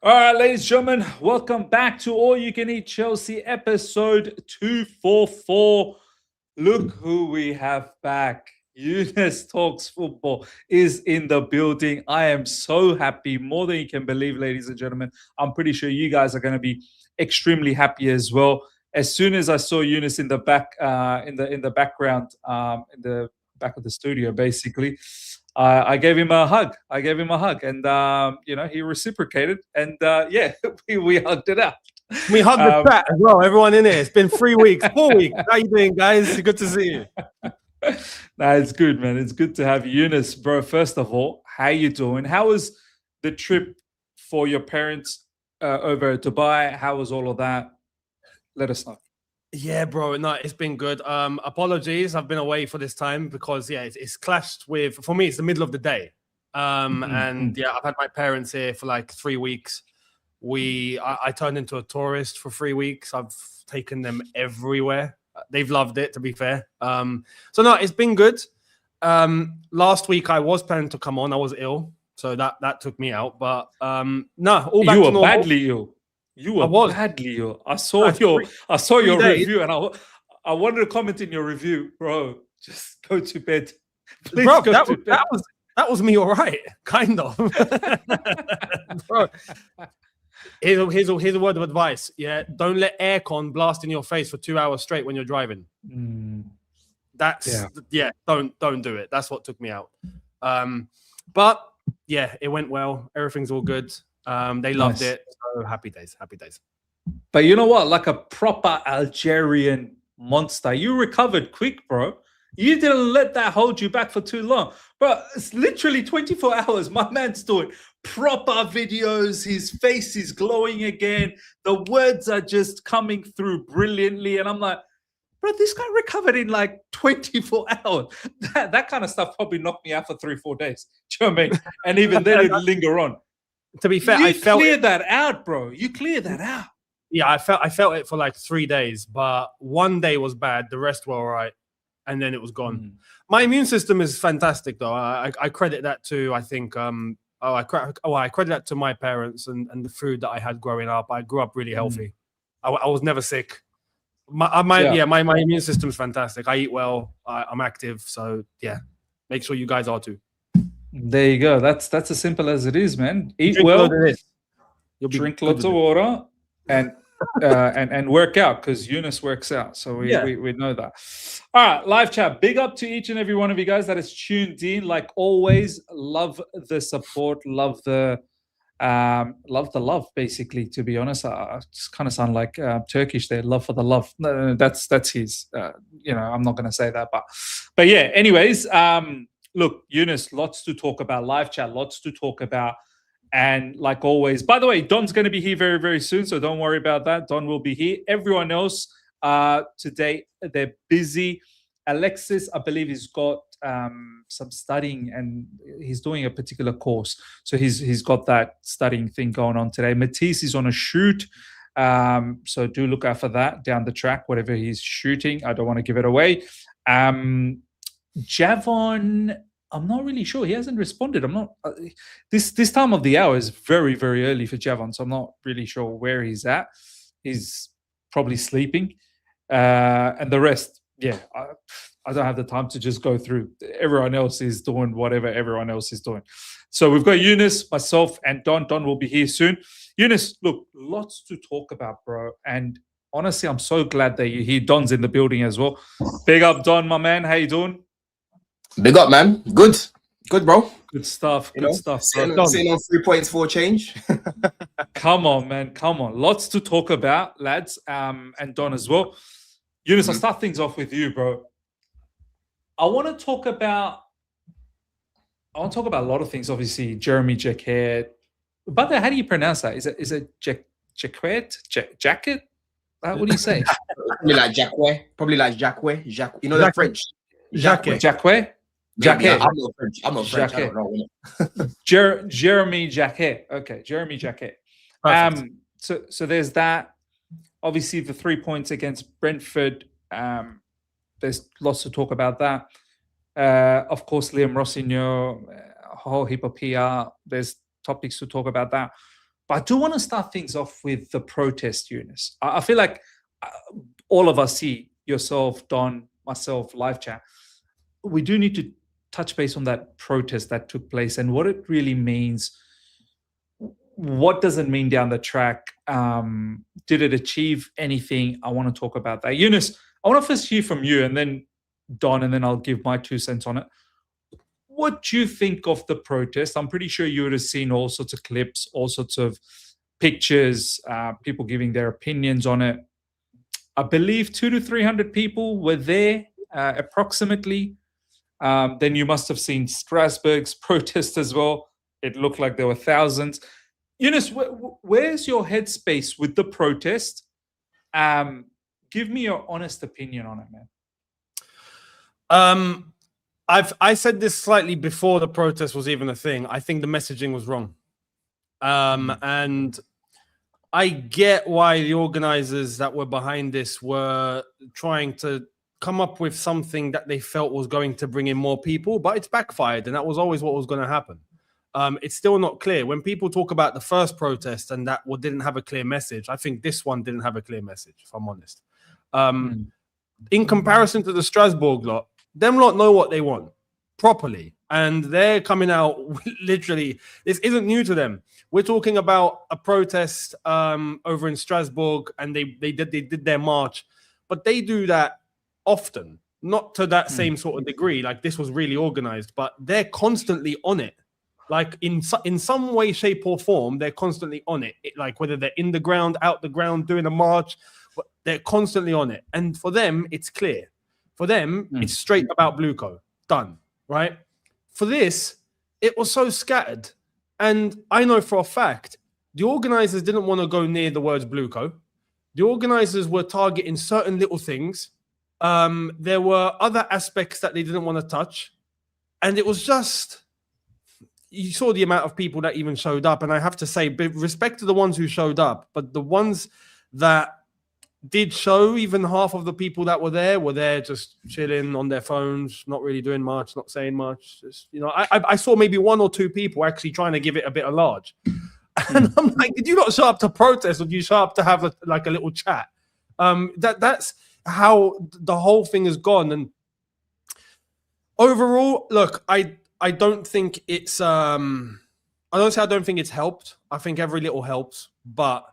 All right, ladies and gentlemen, welcome back to All You Can Eat Chelsea episode 244. Look who we have back. Eunice Talks Football is in the building. I am so happy, more than you can believe, ladies and gentlemen. I'm pretty sure you guys are going to be extremely happy as well. As soon as I saw Eunice in the back, in the background, in the back of the studio, basically, I gave him a hug. And he reciprocated, and yeah, we hugged it out. We hug the Um, chat as well. Everyone in here. It's been 3 weeks, 4 weeks. How you doing, guys? Good to see you. Nah, it's good, man. It's good to have you. Eunice, bro. First of all, how you doing? How was the trip for your parents over to Dubai? How was all of that? Let us know. Yeah, bro. No, it's been good. Apologies. I've been away for this time because it's clashed with. For me, it's the middle of the day. And yeah, I've had my parents here for like 3 weeks. I turned into a tourist for 3 weeks. I've taken them everywhere. They've loved it, to be fair. So no, it's been good. Last week I was planning to come on. I was ill, so that took me out. But no, all back You to were normal. badly ill. You were I was. badly ill. I saw That's your days. review, and I wanted to comment in your review, bro. Just go to bed. Please Bro, go to bed. that was me all right, kind of. Bro, here's a word of advice. Yeah, don't let aircon blast in your face for 2 hours straight when you're driving. That's don't do it. That's what took me out. But yeah, it went well. Everything's all good. They loved it. So happy days. But you know what? Like a proper Algerian monster, you recovered quick, bro. You didn't let that hold you back for too long. But it's literally 24 hours. My man's doing proper videos. His face is glowing again. The words are just coming through brilliantly. And I'm like, bro, this guy recovered in like 24 hours. That kind of stuff probably knocked me out for 3-4 days. Do you know what I mean? And even then it'd linger on. To be fair, I cleared that out, bro. You cleared that out. Yeah, I felt it for like 3 days, but one day was bad. The rest were all right, and then it was gone. My immune system is fantastic, though. I credit that to I credit that to my parents and the food that I had growing up. I grew up really healthy. I was never sick. My immune system's fantastic. I eat well. I'm active, so yeah. Make sure you guys are too. There you go. That's as simple as it is, man. Eat Drink well, drink lots of water, and work out, because Eunice works out. So we know that. All right, live chat. Big up to each and every one of you guys that is tuned in. Like always, love the support, love the love. Basically, to be honest, I just kind of sound like Turkish there. Love for the love. No, that's his. I'm not going to say that, but yeah. Anyways, look, Eunice, lots to talk about. Live chat, lots to talk about. And like always, by the way, Don's going to be here very, very soon, so don't worry about that. Don will be here. Everyone else today, they're busy. Alexis, I believe, he's got some studying, and he's doing a particular course. So he's got that studying thing going on today. Matisse is on a shoot. So do look out for that down the track, whatever he's shooting. I don't want to give it away. Javon, I'm not really sure. He hasn't responded. I'm not. This time of the hour is very, very early for Javon, so I'm not really sure where he's at. He's probably sleeping, and the rest, I don't have the time to just go through. Everyone else is doing whatever everyone else is doing. So we've got Eunice, myself, and Don. Don will be here soon. Eunice, look, lots to talk about, bro. And honestly, I'm so glad that you're here. Don's in the building as well. Big up, Don, my man. How you doing? Big up, man. Good, bro. Good stuff. Good stuff. Sitting on 3 points for change. Come on, man. Come on. Lots to talk about, lads. And Don as well. Eunice, I'll start things off with you, bro. I want to talk about a lot of things. Obviously, Jeremy Jacquet. By the way, how do you pronounce that? Is it Jacquet? Jacquet? What do you say? Probably like Jacquet. You know the French. Jacquet. Yeah, I'm not French. I don't know. Jeremy Jacquet. Okay, Jeremy Jacquet. So there's that. Obviously, the 3 points against Brentford. There's lots to talk about that. Of course, Liam Rossignol, a whole heap of PR. There's topics to talk about that. But I do want to start things off with the protest, Eunice. I feel like all of us see yourself, Don, myself, live chat. We do need to touch base on that protest that took place and what it really means. What does it mean down the track? Did it achieve anything? I want to talk about that. Eunice, I want to first hear from you and then Don, and then I'll give my 2 cents on it. What do you think of the protest? I'm pretty sure you would have seen all sorts of clips, all sorts of pictures, people giving their opinions on it. I believe 200 to 300 people were there approximately. Then you must have seen Strasbourg's protest as well. It looked like there were thousands. Eunice, where's your headspace with the protest? Give me your honest opinion on it, man. I said this slightly before the protest was even a thing. I think the messaging was wrong. And I get why the organizers that were behind this were trying to come up with something that they felt was going to bring in more people, but it's backfired, and that was always what was going to happen. It's still not clear. When people talk about the first protest and that didn't have a clear message, I think this one didn't have a clear message, if I'm honest. In comparison to the Strasbourg lot, them lot know what they want properly, and they're coming out literally. This isn't new to them. We're talking about a protest over in Strasbourg, and they did their march, but they do that often, not to that same sort of degree. Like, this was really organized, but they're constantly on it. Like, in some way, shape, or form, they're constantly on it. Like, whether they're in the ground, out the ground, doing a march, they're constantly on it. And for them, it's clear. For them, it's straight about Blueco. Done, right? For this, it was so scattered. And I know for a fact, the organizers didn't want to go near the words Blueco. The organizers were targeting certain little things. There were other aspects that they didn't want to touch. And it was just... You saw the amount of people that even showed up. And I have to say, respect to the ones who showed up, but the ones that did show, even half of the people that were there just chilling on their phones, not really doing much, not saying much. Just, I saw maybe 1 or 2 people actually trying to give it a bit of large. And I'm like, did you not show up to protest, or did you show up to have a little chat? That's how the whole thing has gone. And overall, look, I don't think it's I don't think it's helped. I think every little helps, but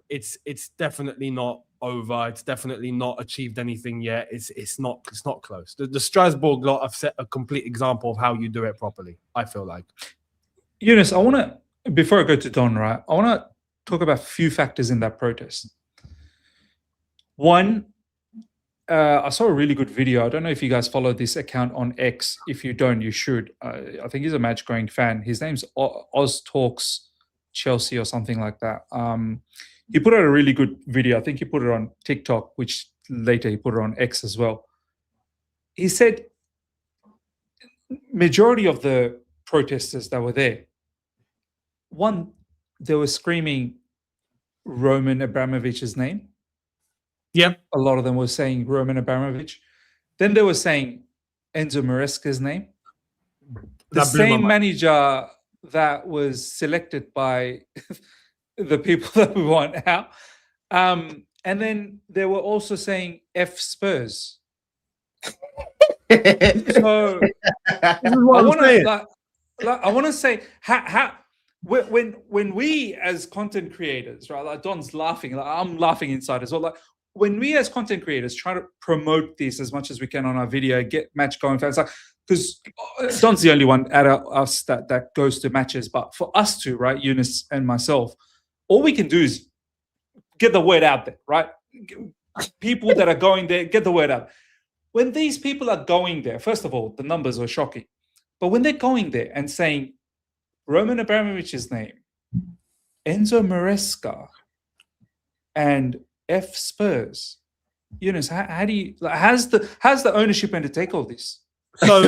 it's definitely not over. It's definitely not achieved anything yet. It's not close. The Strasbourg lot have set a complete example of how you do it properly, I feel like. Eunice, I want to, before I go to Don, right, I want to talk about a few factors in that protest. One, I saw a really good video. I don't know if you guys follow this account on X. If you don't, you should. I think he's a match-going fan. His name's Oz Talks Chelsea or something like that. He put out a really good video. I think he put it on TikTok, which later he put it on X as well. He said majority of the protesters that were there, one, they were screaming Roman Abramovich's name. Yeah. A lot of them were saying Roman Abramovich. Then they were saying Enzo Maresca's name. The same manager that was selected by the people that we want out. And then they were also saying F Spurs. So I want to say how when we as content creators, right? Like Don's laughing, like I'm laughing inside as well. Like when we as content creators try to promote this as much as we can on our video, get match going fans, like because Don's the only one out of us that goes to matches. But for us two, right, Eunice and myself, all we can do is get the word out there, right? People that are going there, get the word out. When these people are going there, first of all, the numbers are shocking. But when they're going there and saying Roman Abramovich's name, Enzo Maresca, and F Spurs, Eunice, how do you? How's the ownership going to take all this? So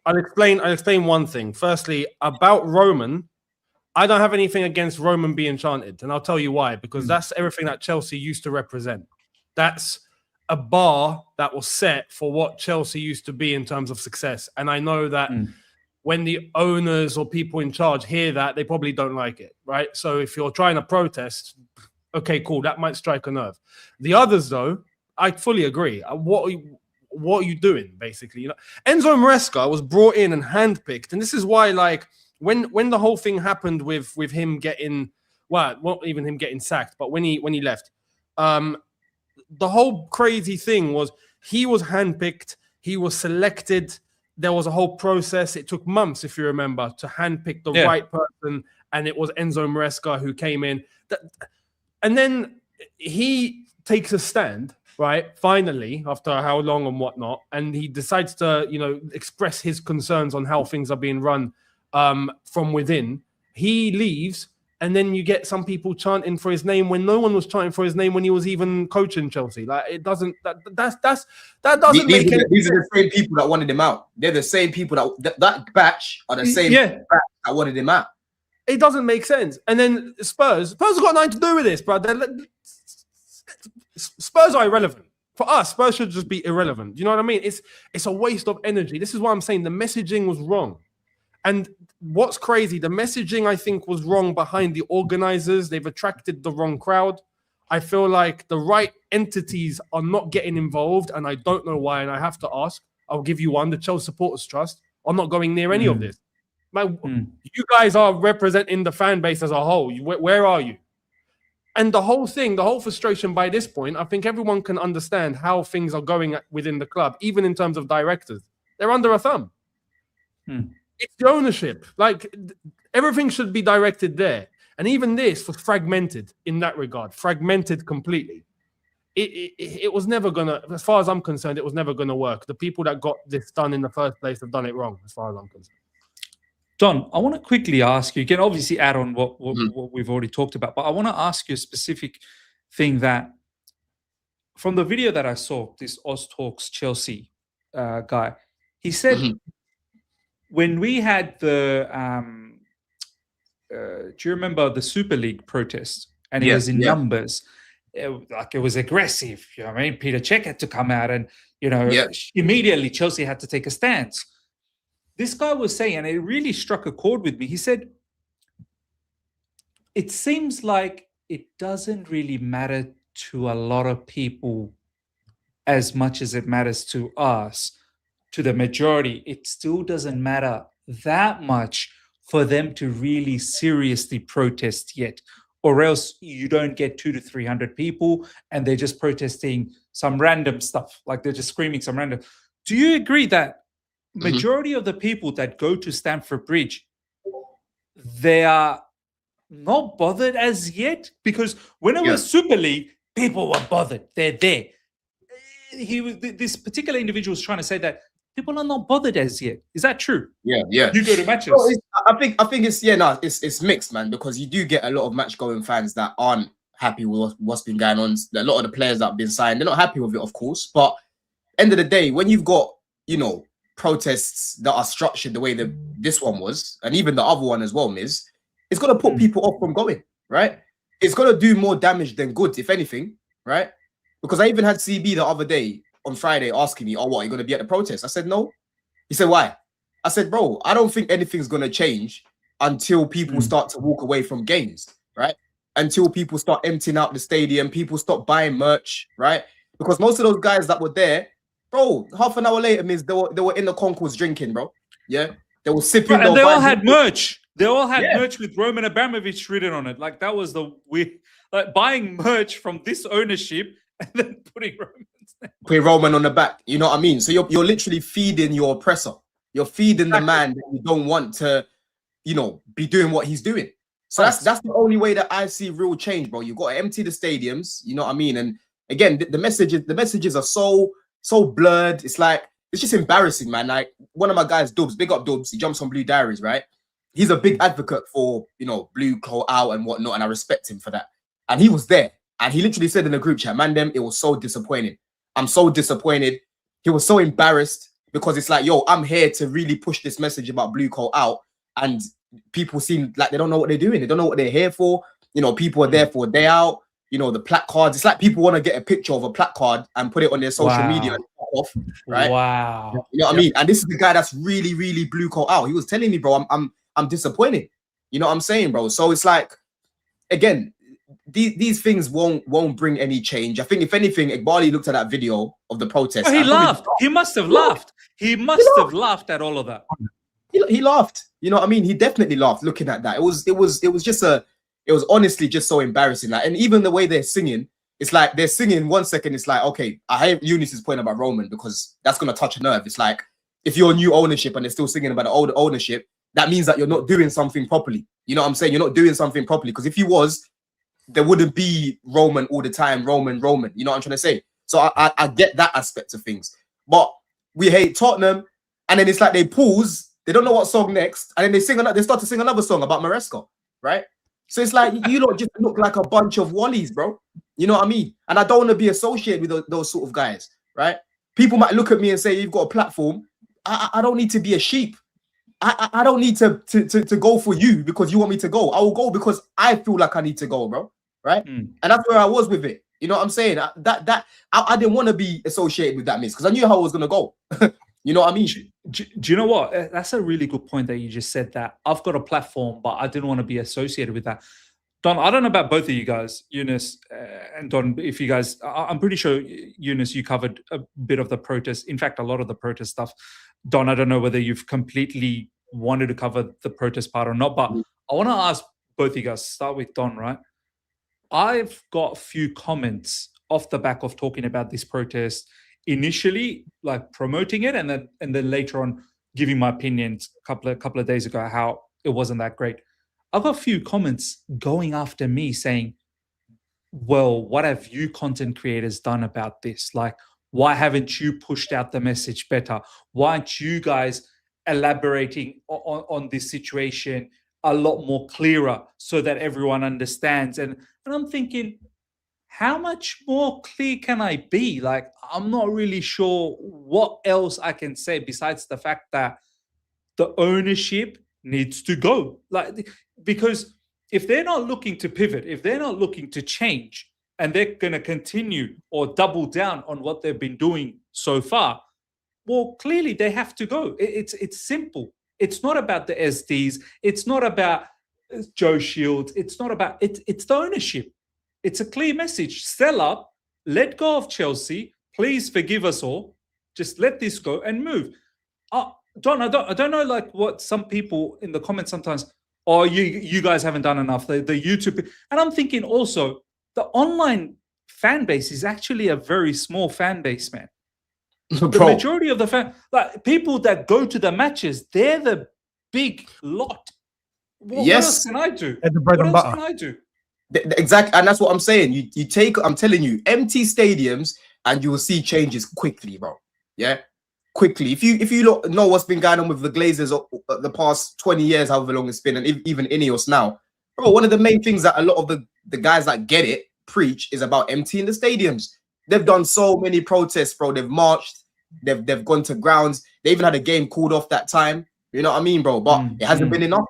I'll explain one thing. Firstly, about Roman, I don't have anything against Roman being chanted, and I'll tell you why. Because that's everything that Chelsea used to represent. That's a bar that was set for what Chelsea used to be in terms of success. And I know that when the owners or people in charge hear that, they probably don't like it, right? So if you're trying to protest, okay, cool, that might strike a nerve. The others, though, I fully agree. What are you doing, basically? You know, Enzo Maresca was brought in and handpicked, and this is why, like, when the whole thing happened with him getting, well, not even him getting sacked, but when he left, the whole crazy thing was he was handpicked, he was selected. There was a whole process. It took months, if you remember, to handpick the right person, and it was Enzo Maresca who came in. And then he takes a stand, right? Finally, after how long and whatnot, and he decides to, you know, express his concerns on how things are being run from within. He leaves, and then you get some people chanting for his name when no one was chanting for his name when he was even coaching Chelsea. Like, it doesn't. That doesn't make any sense. These are the same people that wanted him out. They're the same people that batch are the same batch that wanted him out. It doesn't make sense. And then Spurs have got nothing to do with this, bro. Spurs are irrelevant. For us, Spurs should just be irrelevant. Do you know what I mean? It's a waste of energy. This is why I'm saying the messaging was wrong. And what's crazy, the messaging, I think, was wrong behind the organizers. They've attracted the wrong crowd. I feel like the right entities are not getting involved, and I don't know why, and I have to ask. I'll give you one. The Chelsea Supporters Trust are not going near any of this. You guys are representing the fan base as a whole. Where are you? And the whole thing, the whole frustration by this point, I think everyone can understand how things are going within the club, even in terms of directors. They're under a thumb. It's the ownership. Like, everything should be directed there. And even this was fragmented in that regard, fragmented completely. It was never going to, as far as I'm concerned, it was never going to work. The people that got this done in the first place have done it wrong, as far as I'm concerned. Don, I want to quickly ask you, you can obviously add on what we've already talked about, but I want to ask you a specific thing that from the video that I saw, this Oz Talks Chelsea guy, he said, when we had the, do you remember the Super League protest? And it was in numbers. It was aggressive. You know what I mean? Peter Cech had to come out and, you know, immediately Chelsea had to take a stance. This guy was saying, and it really struck a chord with me. He said, it seems like it doesn't really matter to a lot of people as much as it matters to us. To the majority, it still doesn't matter that much for them to really seriously protest yet, or else you don't get 200 to 300 people and they're just protesting some random stuff, like they're just screaming some random. Do you agree that majority of the people that go to Stamford Bridge, they are not bothered as yet? Because when it was Super League, people were bothered. They're there. This particular individual was trying to say that people are not bothered as yet. Is that true? Yeah. You go to matches. Well, I think it's mixed, man, because you do get a lot of match-going fans that aren't happy with what's been going on. A lot of the players that have been signed, they're not happy with it, of course. But end of the day, when you've got, you know, protests that are structured the way that this one was, and even the other one as well, Miz, it's going to put people off from going, right? It's going to do more damage than good, if anything, right? Because I even had CB the other day on Friday asking me, oh, what, are you going to be at the protest? I said, no. He said, why? I said, bro, I don't think anything's going to change until people start to walk away from games, right? Until people start emptying out the stadium, people stop buying merch, right? Because most of those guys that were there, bro, half an hour later means they were in the concourse drinking, bro. Yeah, they were sipping. And they all had merch. They all had merch with Roman Abramovich written on it. Like, that was the weird, like, buying merch from this ownership and then putting Roman on the back. You know what I mean? So you're literally feeding your oppressor. You're feeding the man that you don't want to, you know, be doing what he's doing. So that's the only way that I see real change, bro. You've got to empty the stadiums. You know what I mean? And again, the messages are so blurred. It's like, it's just embarrassing, man. Like, one of my guys, Dubs, big up Dubs, he jumps on Blue Diaries, right? He's a big advocate for, you know, blue call out and whatnot, and I respect him for that. And he was there, and he literally said in the group chat, man, it was so disappointing. I'm so disappointed. He was so embarrassed because it's like, yo, I'm here to really push this message about blue call out, and people seem like they don't know what they're doing. They don't know what they're here for. You know, people are there for a day out. You know, the placards. It's like people want to get a picture of a placard and put it on their social media and off, right? Wow. You know what I mean? And this is the guy that's really, really blue coat out. He was telling me, bro, I'm disappointed. You know what I'm saying, bro? So it's like, again, these things won't bring any change. I think if anything, Iqbali looked at that video of the protest. Oh, he laughed. He must have laughed. He must have laughed at all of that. He laughed. You know what I mean? He definitely laughed looking at that. It was honestly just so embarrassing. Like, and even the way they're singing, it's like they're singing 1 second. It's like, okay, I hear Eunice's point about Roman because that's gonna touch a nerve. It's like if you're new ownership and they're still singing about the old ownership, that means that you're not doing something properly. You know what I'm saying? You're not doing something properly because if you was, there wouldn't be Roman all the time. Roman. You know what I'm trying to say? So I get that aspect of things, but we hate Tottenham, and then it's like they pause. They don't know what song next, and then they start to sing another song about Maresca, right? So it's like you don't just look like a bunch of wallies, bro. You know what I mean? And I don't want to be associated with those sort of guys, right? People might look at me and say, "You've got a platform." I don't need to be a sheep. I don't need to go for you because you want me to go. I will go because I feel like I need to go, bro. Right? And that's where I was with it. You know what I'm saying? I didn't want to be associated with that miss because I knew how I was gonna go. You know what I mean? Do you know what? That's a really good point that you just said, that I've got a platform, but I didn't want to be associated with that. Don, I don't know about both of you guys, Eunice and Don, if you guys, I'm pretty sure, Eunice, you covered a bit of the protest. In fact, a lot of the protest stuff. Don, I don't know whether you've completely wanted to cover the protest part or not, but I want to ask both of you guys, start with Don, right? I've got a few comments off the back of talking about this protest, initially like promoting it, and then later on giving my opinions a couple of days ago how it wasn't that great. I've got a few comments going after me saying, well, what have you content creators done about this? Like, why haven't you pushed out the message better? Why aren't you guys elaborating on this situation a lot more clearer so that everyone understands? And I'm thinking, how much more clear can I be? Like, I'm not really sure what else I can say besides the fact that the ownership needs to go. Like, because if they're not looking to pivot, if they're not looking to change, and they're going to continue or double down on what they've been doing so far, well, clearly they have to go. It's simple. It's not about the SDs. It's not about Joe Shields. It's not about it's the ownership. It's a clear message. Sell up, let go of Chelsea. Please forgive us all. Just let this go and move. Don, I don't know, like what some people in the comments sometimes, oh, you guys haven't done enough. The YouTube, and I'm thinking also the online fan base is actually a very small fan base, man. The majority of the like people that go to the matches, they're the big lot. What else can I do? What else can I do? Exactly, and that's what I'm saying. You take, I'm telling you, empty stadiums, and you will see changes quickly, bro. Yeah, quickly. If you know what's been going on with the Glazers the past 20 years, however long it's been, and even Ineos now, bro. One of the main things that a lot of the guys that get it preach is about emptying the stadiums. They've done so many protests, bro. They've marched, they've gone to grounds. They even had a game called off that time. You know what I mean, bro? But it hasn't been enough.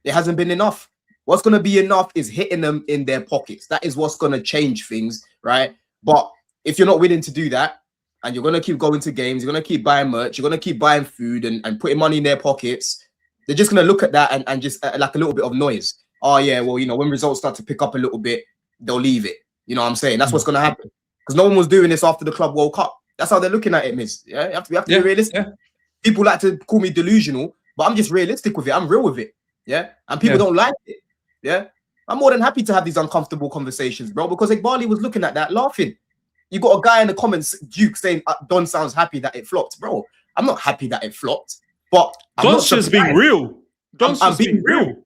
It hasn't been enough. What's going to be enough is hitting them in their pockets. That is what's going to change things, right? But if you're not willing to do that, and you're going to keep going to games, you're going to keep buying merch, you're going to keep buying food and putting money in their pockets, they're just going to look at that and just like a little bit of noise. Oh, yeah, well, you know, when results start to pick up a little bit, they'll leave it. You know what I'm saying? That's what's going to happen. Because no one was doing this after the club World Cup. That's how they're looking at it, miss. Yeah, you have to be realistic. Yeah. People like to call me delusional, but I'm just realistic with it. I'm real with it. Yeah, and people don't like it. Yeah, I'm more than happy to have these uncomfortable conversations, bro, because Iqbali was looking at that laughing. You got a guy in the comments, Duke, saying Don sounds happy that it flopped. Bro, I'm not happy that it flopped, but Don's just being real. Don's just being real.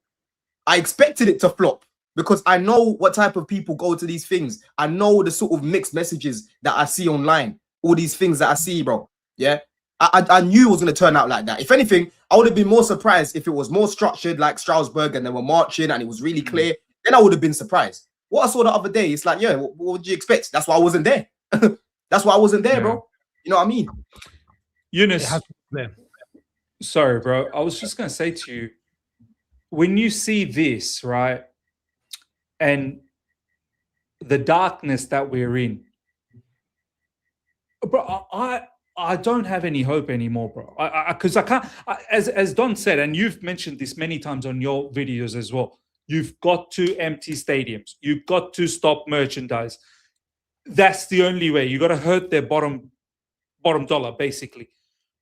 I expected it to flop because I know what type of people go to these things. I know the sort of mixed messages that I see online, all these things that I see, bro. Yeah, I knew it was going to turn out like that. If anything, I would have been more surprised if it was more structured like Strasbourg and they were marching and it was really clear. Then I would have been surprised. What I saw the other day, it's like, yeah, what would you expect? That's why I wasn't there. That's why I wasn't there, bro. You know what I mean? Eunice, sorry, bro. I was just going to say to you, when you see this, right, and the darkness that we're in, bro, I don't have any hope anymore, bro. Because I can't, as Don said, and you've mentioned this many times on your videos as well. You've got to empty stadiums. You've got to stop merchandise. That's the only way. You got to hurt their bottom dollar, basically.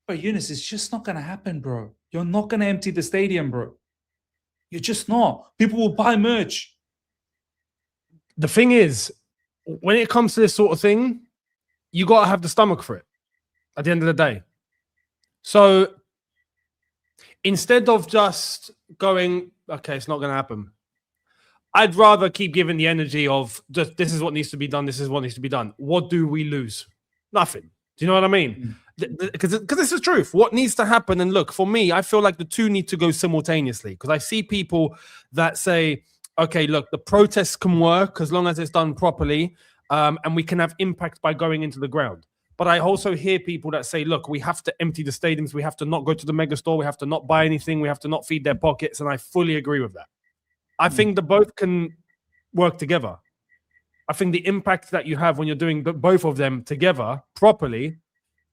But Yunus, it's just not going to happen, bro. You're not going to empty the stadium, bro. You're just not. People will buy merch. The thing is, when it comes to this sort of thing, you got to have the stomach for it at the end of the day. So instead of just going, okay, it's not going to happen, I'd rather keep giving the energy of just, this is what needs to be done. This is what needs to be done. What do we lose? Nothing. Do you know what I mean? Because this is truth. What needs to happen? And look, for me, I feel like the two need to go simultaneously, because I see people that say, okay, look, the protests can work as long as it's done properly, and we can have impact by going into the ground. But I also hear people that say, look, we have to empty the stadiums. We have to not go to the mega store. We have to not buy anything. We have to not feed their pockets. And I fully agree with that. I think the both can work together. I think the impact that you have when you're doing both of them together properly,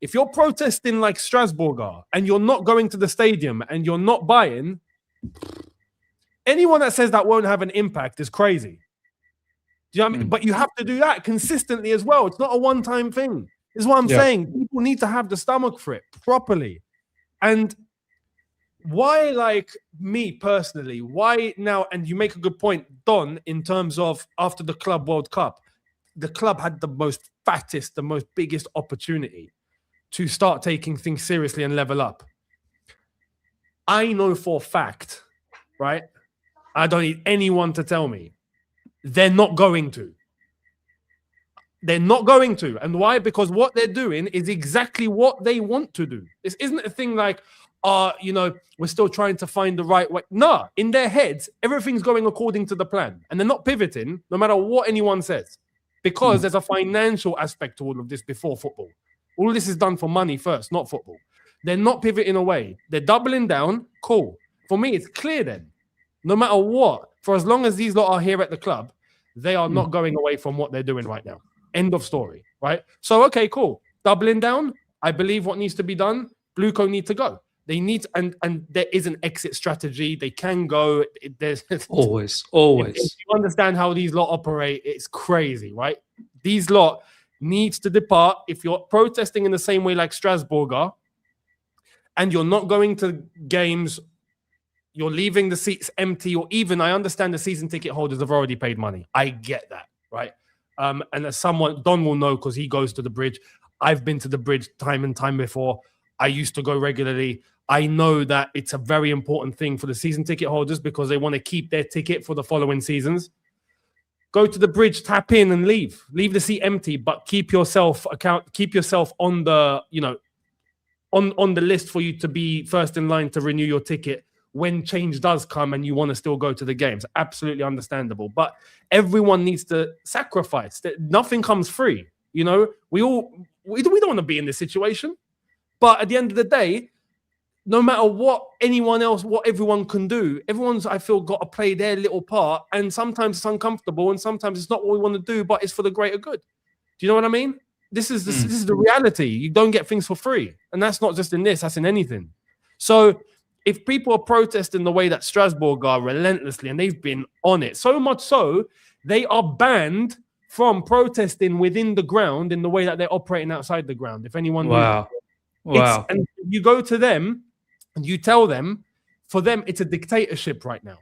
if you're protesting like Strasbourg are, and you're not going to the stadium and you're not buying, anyone that says that won't have an impact is crazy. Do you know what I mean? But you have to do that consistently as well. It's not a one-time thing. This is what I'm saying. People need to have the stomach for it properly. And why, like me personally, why now? And you make a good point, Don, in terms of after the Club World Cup, the club had the most fattest, the most biggest opportunity to start taking things seriously and level up. I know for a fact, right? I don't need anyone to tell me. They're not going to. They're not going to. And why? Because what they're doing is exactly what they want to do. This isn't a thing like, we're still trying to find the right way. No, in their heads, everything's going according to the plan. And they're not pivoting, no matter what anyone says. Because there's a financial aspect to all of this before football. All of this is done for money first, not football. They're not pivoting away. They're doubling down. Cool. For me, it's clear then. No matter what, for as long as these lot are here at the club, they are not going away from what they're doing right now. End of story, right? So, okay, cool. Doubling down. I believe what needs to be done. Blueco need to go. They need, and there is an exit strategy. They can go. There's always. If you understand how these lot operate, it's crazy, right? These lot needs to depart. If you're protesting in the same way like Strasbourg are, and you're not going to games, you're leaving the seats empty, or even, I understand the season ticket holders have already paid money. I get that, right? And as someone, Don will know because he goes to the bridge. I've been to the bridge time and time before. I used to go regularly. I know that it's a very important thing for the season ticket holders because they want to keep their ticket for the following seasons. Go to the bridge, tap in and leave. Leave the seat empty, but keep yourself on the, on the list for you to be first in line to renew your ticket when change does come and you want to still go to the games. Absolutely understandable. But everyone needs to sacrifice. Nothing comes free. We don't want to be in this situation. But at the end of the day, no matter what anyone else, what everyone can do, everyone's, I feel, got to play their little part. And sometimes it's uncomfortable and sometimes it's not what we want to do, but it's for the greater good. Do you know what I mean? This is the reality. You don't get things for free. And that's not just in this, that's in anything. So if people are protesting the way that Strasbourg are relentlessly, and they've been on it, so much so, they are banned from protesting within the ground in the way that they're operating outside the ground. If anyone Wow. And you go to them and you tell them, for them, it's a dictatorship right now.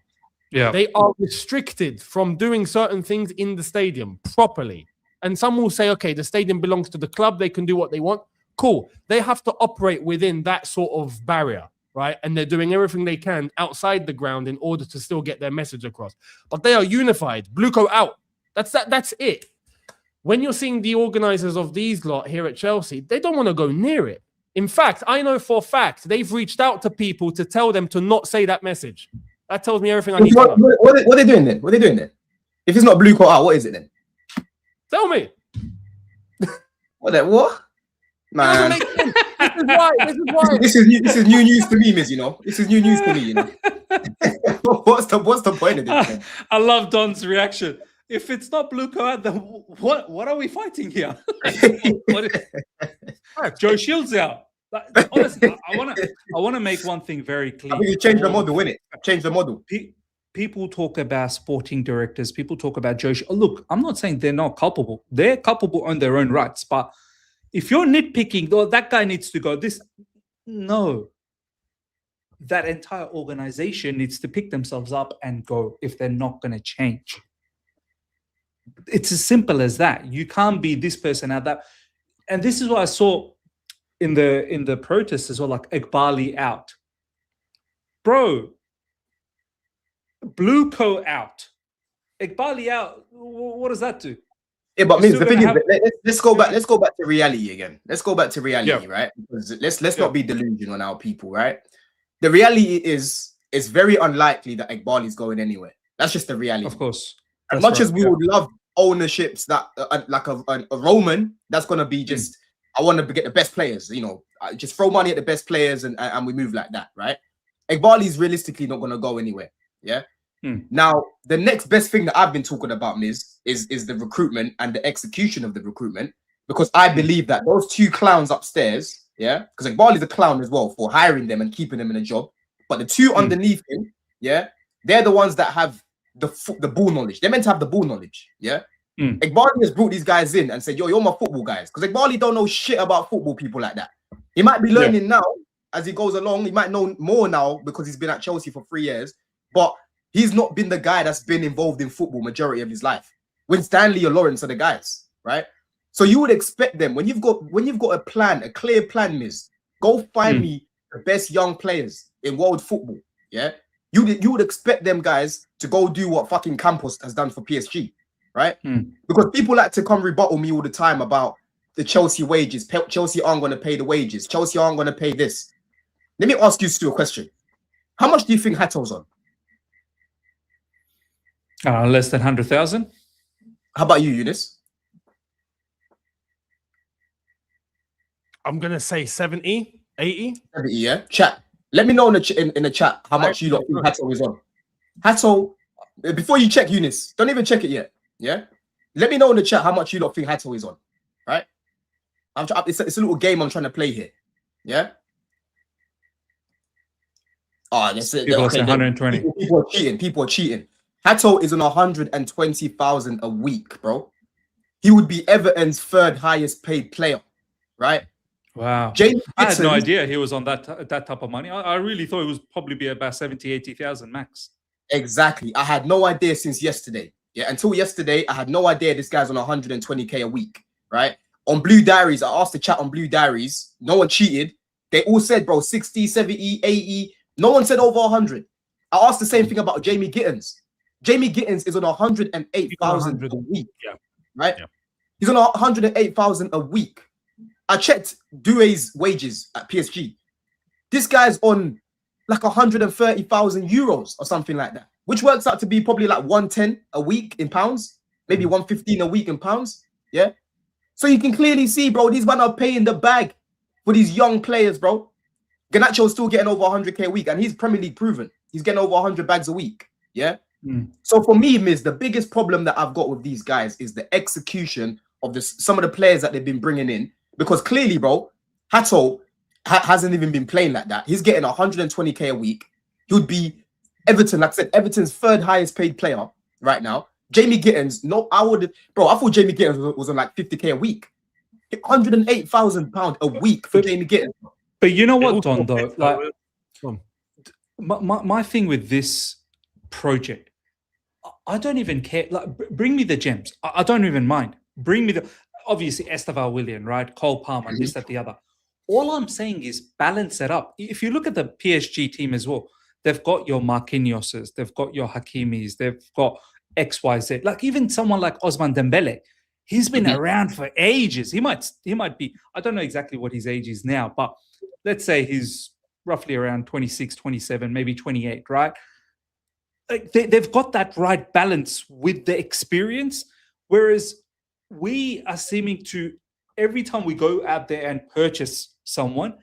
Yeah. They are restricted from doing certain things in the stadium properly. And some will say, okay, the stadium belongs to the club. They can do what they want. Cool. They have to operate within that sort of barrier, right? And they're doing everything they can outside the ground in order to still get their message across. But they are unified. Blueco out. That's it. When you're seeing the organizers of these lot here at Chelsea, they don't want to go near it. In fact, I know for a fact they've reached out to people to tell them to not say that message. That tells me everything I need to know. What are they doing then? What are they doing then? If it's not Blueco out, what is it then? Tell me. What? Man. This is why. This is new news to me, Miz, This is new news to me, What's the point of this? I love Don's reaction. if it's not Blue Coat, then what are we fighting here? Joe Shields out. Like, honestly, I want to make one thing very clear. I think you change the model, innit? Change the model. People talk about sporting directors. People talk about Joe. Look, I'm not saying they're not culpable. They're culpable on their own rights. But if you're nitpicking, oh, that guy needs to go. No. That entire organization needs to pick themselves up and go if they're not going to change. It's as simple as that. You can't be this person at that. And this is what I saw in the protests as well, like Iqbali out. Bro, Blue Co out. Iqbali out. What does that do? Yeah, but the thing is, let's go back to reality again. Let's go back to reality, right? Because let's not be delusional on our people, right? The reality is it's very unlikely that Iqbali is going anywhere. That's just the reality. Of course. As much as we would love ownerships that like a Roman, that's gonna be just I want to get the best players, you know, just throw money at the best players and we move like that, right? Iqbali is realistically not gonna go anywhere. Yeah. Now the next best thing that I've been talking about, Miz, is the recruitment and the execution of the recruitment, because I believe that those two clowns upstairs, yeah, because Iqbali is a clown as well for hiring them and keeping them in a job, but the two underneath him, yeah, they're the ones that have the ball knowledge. They're meant to have the ball knowledge, yeah. Iqbali has brought these guys in and said, yo, you're my football guys, because Iqbali don't know shit about football people like that. He might be learning now as he goes along. He might know more now because he's been at Chelsea for 3 years, but he's not been the guy that's been involved in football majority of his life. When Stanley or Lawrence are the guys, right? So you would expect them when you've got a plan, a clear plan, Miz, go find me the best young players in world football. Yeah, you would expect them guys to go do what fucking Campos has done for PSG, right? Because people like to come rebuttal me all the time about the Chelsea wages. Chelsea aren't going to pay the wages. Chelsea aren't going to pay this. Let me ask you still a question. How much do you think Hato's on? Less than 100,000. How about you, Eunice? I'm gonna say 70, 80. 70, yeah. Chat. Let me know in the chat how much you lot think Hato is on. Hato, before you check, Eunice, don't even check it yet. Yeah. Let me know in the chat how much you lot think Hato is on. Right. It's a little game I'm trying to play here. Yeah. Oh, that's it. People say 120. People are cheating. Hato is on 120,000 a week, bro. He would be Everton's third highest paid player, right? Wow. James I had no idea he was on that type of money. I really thought it was probably be about 70, 80,000 max. Exactly. I had no idea since yesterday. Yeah, until yesterday, I had no idea this guy's on 120K a week, right? On Blue Diaries, I asked the chat on Blue Diaries. No one cheated. They all said, bro, 60, 70, 80. No one said over 100. I asked the same thing about Jamie Gittins. Jamie Gittins is on 108,000 a week, right? Yeah. He's on 108,000 a week. I checked Doué's wages at PSG. This guy's on like 130,000 euros or something like that, which works out to be probably like 110 a week in pounds, maybe 115 a week in pounds. Yeah. So you can clearly see, bro, these men are paying the bag for these young players, bro. Garnacho's still getting over 100K a week, and he's Premier League proven. He's getting over 100 bags a week. Yeah. So for me, Miz, the biggest problem that I've got with these guys is the execution of some of the players that they've been bringing in. Because clearly, bro, Hato hasn't even been playing like that. He's getting 120K a week. He would be Everton, like I said, Everton's third highest paid player right now. Jamie Gittins, I thought Jamie Gittins was on like 50K a week. 108,000 pounds a week for Jamie Gittins. But you know what, Don, though? Like, my thing with this project, I don't even care. Like, bring me the gems. I don't even mind. Bring me obviously Esteval Willian, right? Cole Palmer, this, that, the other. All I'm saying is balance it up. If you look at the PSG team as well, they've got your Marquinhoses, they've got your Hakimis, they've got XYZ. Like even someone like Osman Dembele, he's been around for ages. He might be, I don't know exactly what his age is now, but let's say he's roughly around 26, 27, maybe 28, right? Like they've got that right balance with the experience, whereas we are seeming to, every time we go out there and purchase someone,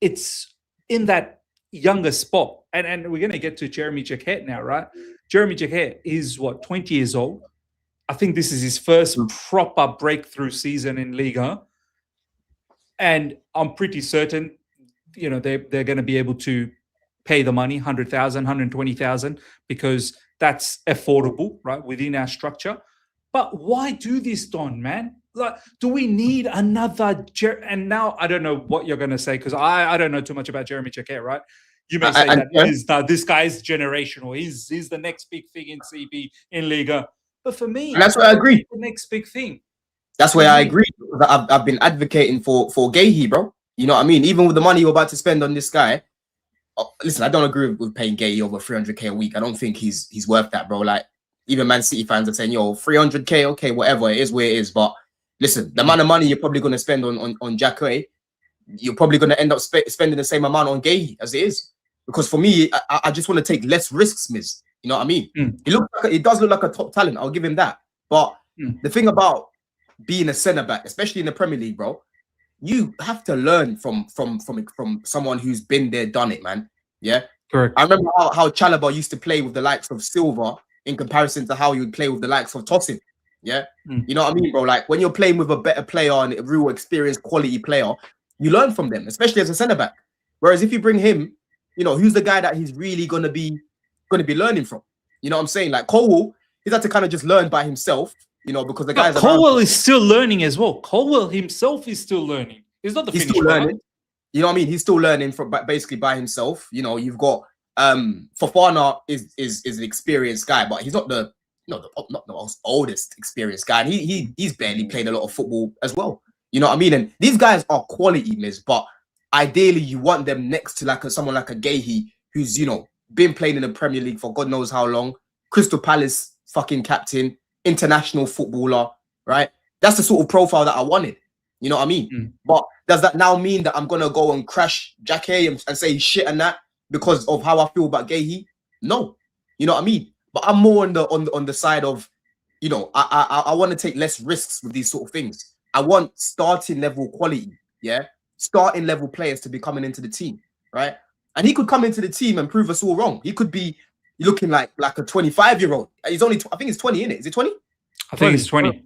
it's in that younger spot. And we're going to get to Jeremy Jacquet now, right? Jeremy Jacquet is, 20 years old. I think this is his first proper breakthrough season in Liga. And I'm pretty certain, they're going to be able to pay the money, 100,000, 120,000, because that's affordable, right, within our structure. But why do this, Don, man? Like, do we need another? And now I don't know what you're going to say, because I don't know too much about Jeremy Jacquet, right? You may say that this guy is generational. He's the next big thing in CB, in Liga. But for me, and that's where I agree. The next big thing. That's where I agree. I've been advocating for Gahey, bro. You know what I mean? Even with the money you're about to spend on this guy, listen, I don't agree with paying Gahey over 300k a week. I don't think he's worth that, bro. Like, even Man City fans are saying, yo, 300k, okay, whatever, it is where it is. But listen, the amount of money you're probably going to spend on Jacquet, you're probably going to end up spending the same amount on Gahey as it is. Because for me, I just want to take less risks, Miz. You know what I mean? It does look like a top talent. I'll give him that. But the thing about being a centre back, especially in the Premier League, bro, you have to learn from someone who's been there, done it, man. Yeah, correct. I remember how Chalobah used to play with the likes of Silva in comparison to how you would play with the likes of Tosin. Yeah, you know what I mean, bro? Like, when you're playing with a better player and a real experienced quality player, you learn from them, especially as a centre back. Whereas if you bring him, who's the guy that he's really gonna be learning from? You know what I'm saying? Like Colwell, he's had to kind of just learn by himself. Because the guys. Colwell is still learning as well. Colwell himself is still learning. He's not the finished still learning. You know what I mean? He's still learning from basically by himself. You've got Fofana is an experienced guy, but he's not the most oldest experienced guy. And he's barely played a lot of football as well. You know what I mean? And these guys are quality, Miz. But ideally, you want them next to someone like a Gahey, who's been playing in the Premier League for God knows how long. Crystal Palace fucking captain. International footballer, right? That's the sort of profile that I wanted. You know what I mean? But does that now mean that I'm gonna go and crash Jacquet and say he's shit and that because of how I feel about Gahey? No, you know what I mean. But I'm more on the side of, I want to take less risks with these sort of things. I want starting level quality, starting level players to be coming into the team, right? And he could come into the team and prove us all wrong. He could be looking like a 25-year-old. He's only, I think he's 20, isn't it? Is it 20? I think he's 20.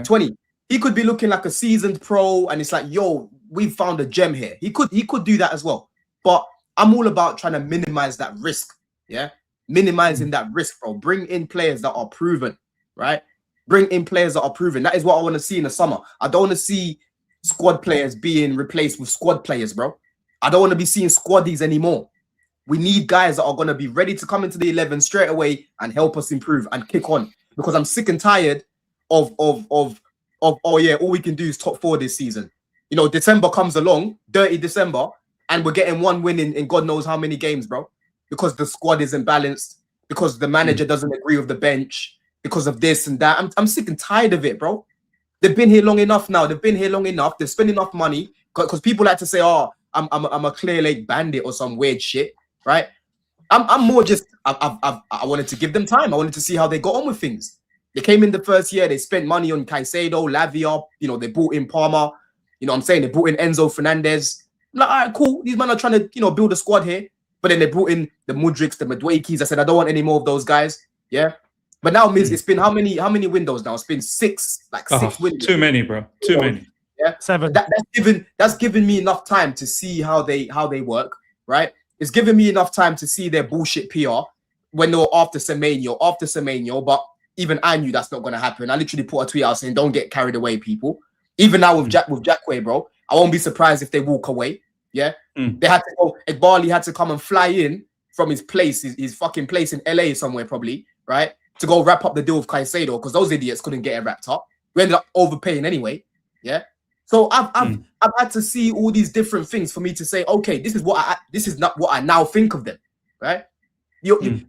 20. He could be looking like a seasoned pro, and it's like, yo, we've found a gem here. He could do that as well. But I'm all about trying to minimize that risk. Yeah, minimizing that risk, bro. Bring in players that are proven, right? Bring in players that are proven. That is what I want to see in the summer. I don't want to see squad players being replaced with squad players, bro. I don't want to be seeing squaddies anymore. We need guys that are going to be ready to come into the 11 straight away and help us improve and kick on. Because I'm sick and tired of oh yeah, all we can do is top 4 this season. December comes along, dirty December, and we're getting one win in God knows how many games, bro. Because the squad isn't balanced, because the manager doesn't agree with the bench, because of this and that. I'm sick and tired of it, bro. They've been here long enough now. They've been here long enough. They're spending enough money. Because people like to say, oh, I'm a Clear Lake bandit or some weird shit. Right, I'm more just I wanted to give them time. I wanted to see how they got on with things. They came in the first year. They spent money on Caicedo, Lavia. They brought in Palmer. You know what I'm saying? They brought in Enzo Fernandez. I'm like, all right, cool. These men are trying to build a squad here. But then they brought in the Mudriks, the Maduekis. I said I don't want any more of those guys. Yeah. But now, Miz, it's been how many windows now? It's been 6 windows. Too many, bro. Too many. Yeah. 7. That's given me enough time to see how they work. Right. It's given me enough time to see their bullshit PR when they were after Semenyo, but even I knew that's not going to happen. I literally put a tweet out saying, don't get carried away, people. Even now with Jacquet, bro, I won't be surprised if they walk away. Yeah? They had to go, Igbali had to come and fly in from his place, his fucking place in LA somewhere probably, right? To go wrap up the deal with Caicedo because those idiots couldn't get it wrapped up. We ended up overpaying anyway. Yeah? So I've had to see all these different things for me to say, okay, this is not what I now think of them, right?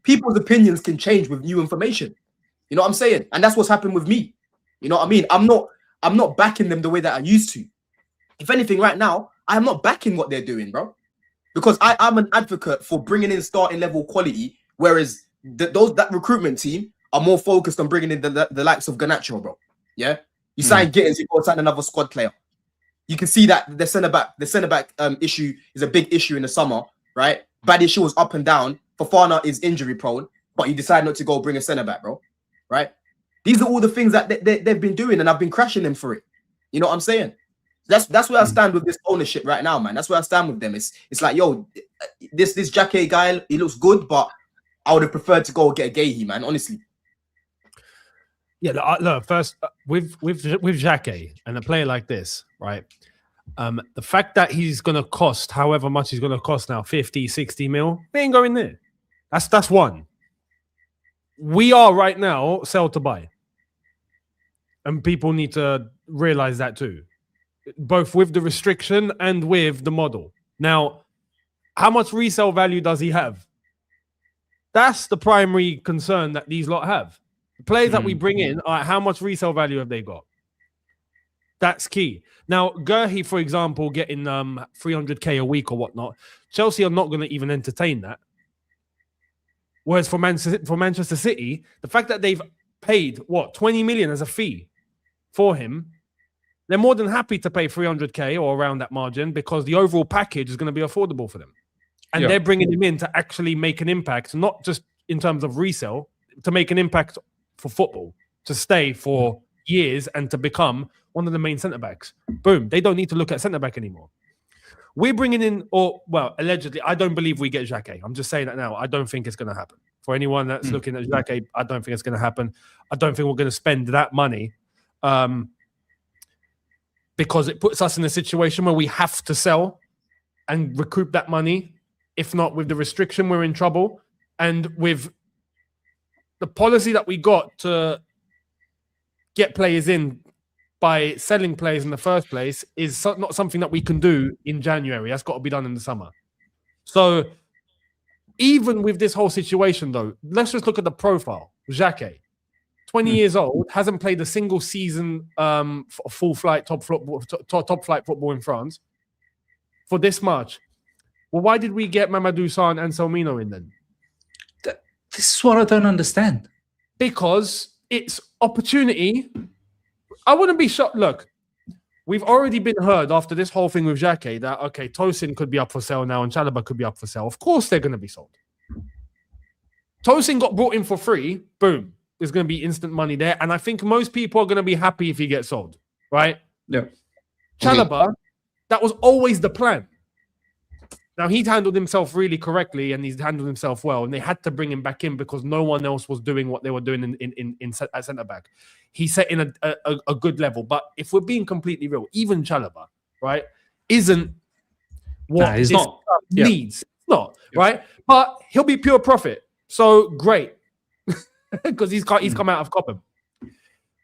People's opinions can change with new information. You know what I'm saying? And that's what's happened with me. You know what I mean? I'm not backing them the way that I used to. If anything, right now, I'm not backing what they're doing, bro, because I'm an advocate for bringing in starting level quality, whereas that recruitment team are more focused on bringing in the likes of Garnacho, bro. Yeah, you sign Gittins, you go sign another squad player. You can see that the centre back issue is a big issue in the summer, right? Badiashile was up and down. Fofana is injury prone, but you decide not to go bring a centre back, bro. Right? These are all the things that they've been doing, and I've been crashing them for it. You know what I'm saying? That's where I stand with this ownership right now, man. That's where I stand with them. It's like, yo, this Jacquet guy, he looks good, but I would have preferred to go get a Gahey, man. Honestly. Yeah, look, first with Jacquet and a player like this, right? The fact that he's going to cost however much he's going to cost now, 50, 60 mil, they ain't going there. That's one. We are right now sell to buy. And people need to realize that too, both with the restriction and with the model. Now, how much resale value does he have? That's the primary concern that these lot have. The players that we bring in, how much resale value have they got? That's key. Now, Gahey, for example, getting 300k a week or whatnot, Chelsea are not going to even entertain that. Whereas for Manchester City, the fact that they've paid, 20 million as a fee for him, they're more than happy to pay 300k or around that margin because the overall package is going to be affordable for them. And they're bringing him in to actually make an impact, not just in terms of resale, to make an impact for football, to stay for years and to become one of the main centre-backs. Boom. They don't need to look at centre-back anymore. We're bringing in, allegedly, I don't believe we get Jacquet. I'm just saying that now. I don't think it's going to happen. For anyone that's looking at Jacquet, I don't think it's going to happen. I don't think we're going to spend that money because it puts us in a situation where we have to sell and recoup that money. If not, with the restriction, we're in trouble. And with the policy that we got to get players in by selling players in the first place is not something that we can do in January. That's got to be done in the summer. So even with this whole situation, though, let's just look at the profile. Jacquet, 20 years old, hasn't played a single season full flight top flight football in France for this much. Well, why did we get Mamadou Sarr and Anselmino in then? This is what I don't understand. Because it's opportunity. I wouldn't be shocked. Look, we've already been heard after this whole thing with Jacquet that, okay, Tosin could be up for sale now and Chalobah could be up for sale. Of course they're going to be sold. Tosin got brought in for free. Boom. There's going to be instant money there. And I think most people are going to be happy if he gets sold. Right? Yeah. Chalobah, that was always the plan. Now, he's handled himself really correctly and he's handled himself well. And they had to bring him back in because no one else was doing what they were doing at centre-back. He's set in a good level. But if we're being completely real, even Chalobah, right, isn't what he's this not. needs. Not, right? But he'll be pure profit. So, great. Because he's come out of Cobham.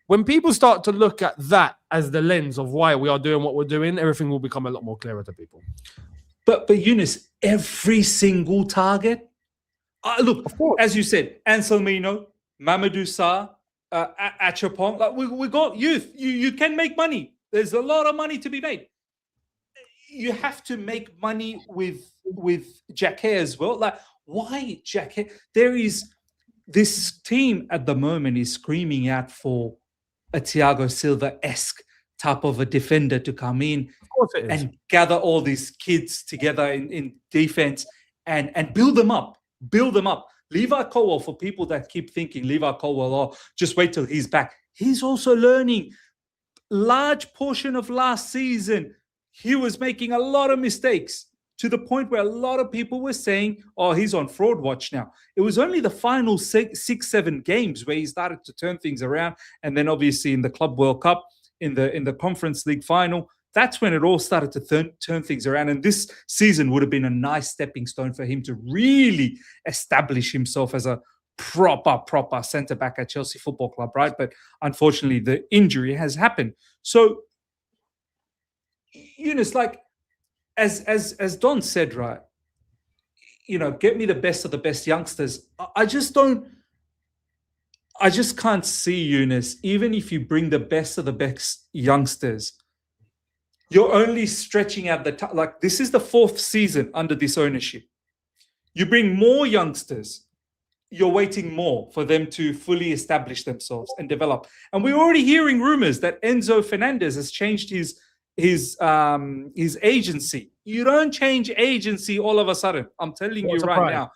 When people start to look at that as the lens of why we are doing what we're doing, everything will become a lot more clearer to people. But Eunice, every single target. Look, as you said, Anselmino, Mamadou Sarr, Achapong. Like we got youth. You can make money. There's a lot of money to be made. You have to make money with Jacquet as well. Like, why Jacquet? There is this team at the moment is screaming out for a Thiago Silva-esque type of a defender to come in and gather all these kids together in defense and build them up. Levi Colwill, for people that keep thinking Levi Colwill, just wait till he's back. He's also learning. Large portion of last season, he was making a lot of mistakes to the point where a lot of people were saying, he's on fraud watch now. It was only the final 6-7 games where he started to turn things around. And then obviously in the Club World Cup, in the Conference League final, that's when it all started to turn things around. And this season would have been a nice stepping stone for him to really establish himself as a proper centre-back at Chelsea Football Club, right? But unfortunately, the injury has happened. So, Eunice, like, as Don said, right, get me the best of the best youngsters. I just can't see, Eunice, even if you bring the best of the best youngsters, you're only stretching out like this is the 4th season under this ownership. You bring more youngsters, you're waiting more for them to fully establish themselves and develop. And we're already hearing rumors that Enzo Fernandez has changed his agency. You don't change agency all of a sudden. I'm telling you right now.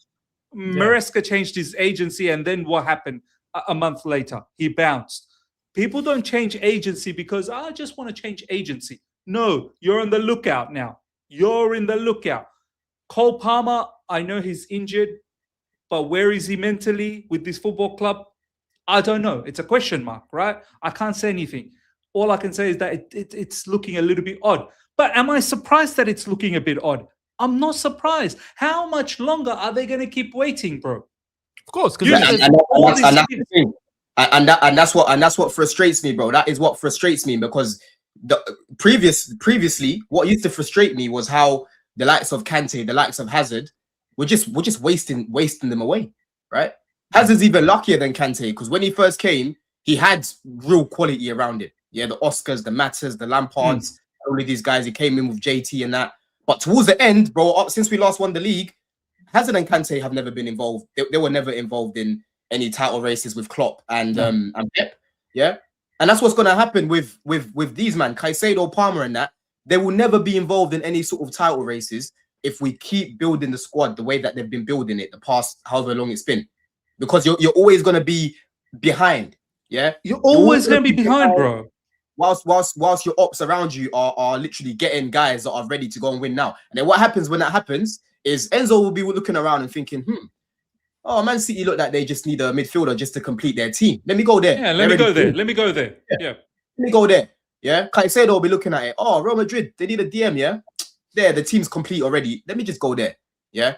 Maresca changed his agency, and then what happened? a month later, he bounced. People don't change agency because I just want to change agency. No, you're on the lookout now. You're in the lookout. Cole Palmer, I know he's injured, but where is he mentally with this football club? I don't know. It's a question mark, right? I can't say anything. All I can say is that it's looking a little bit odd. But am I surprised that it's looking a bit odd? I'm not surprised. How much longer are they going to keep waiting, bro? Of course, because that's what frustrates me, bro. That is what frustrates me, because previously, what used to frustrate me was how the likes of Kante, the likes of Hazard, we're just wasting them away, right? Hazard's even luckier than Kante, because when he first came, he had real quality around it. Yeah, the Oscars, the Mattas, the Lampards, all of these guys. He came in with JT and that. But towards the end, bro, since we last won the league, Hazard and Kante have never been involved. They were never involved in any title races with Klopp and Pep. Yeah, and that's what's going to happen with these man, Caicedo, Palmer, and that. They will never be involved in any sort of title races if we keep building the squad the way that they've been building it the past however long it's been. Because you're always going to be behind. Yeah, you're always going to be behind, bro. Whilst your ops around you are literally getting guys that are ready to go and win now. And then what happens when that happens is Enzo will be looking around and thinking, oh, Man City look like they just need a midfielder just to complete their team. Let me go there. Yeah, let me go there. Let me go there. Yeah. Let me go there. Yeah. Caicedo will be looking at it. Oh, Real Madrid, they need a DM, yeah? There, the team's complete already. Let me just go there. Yeah.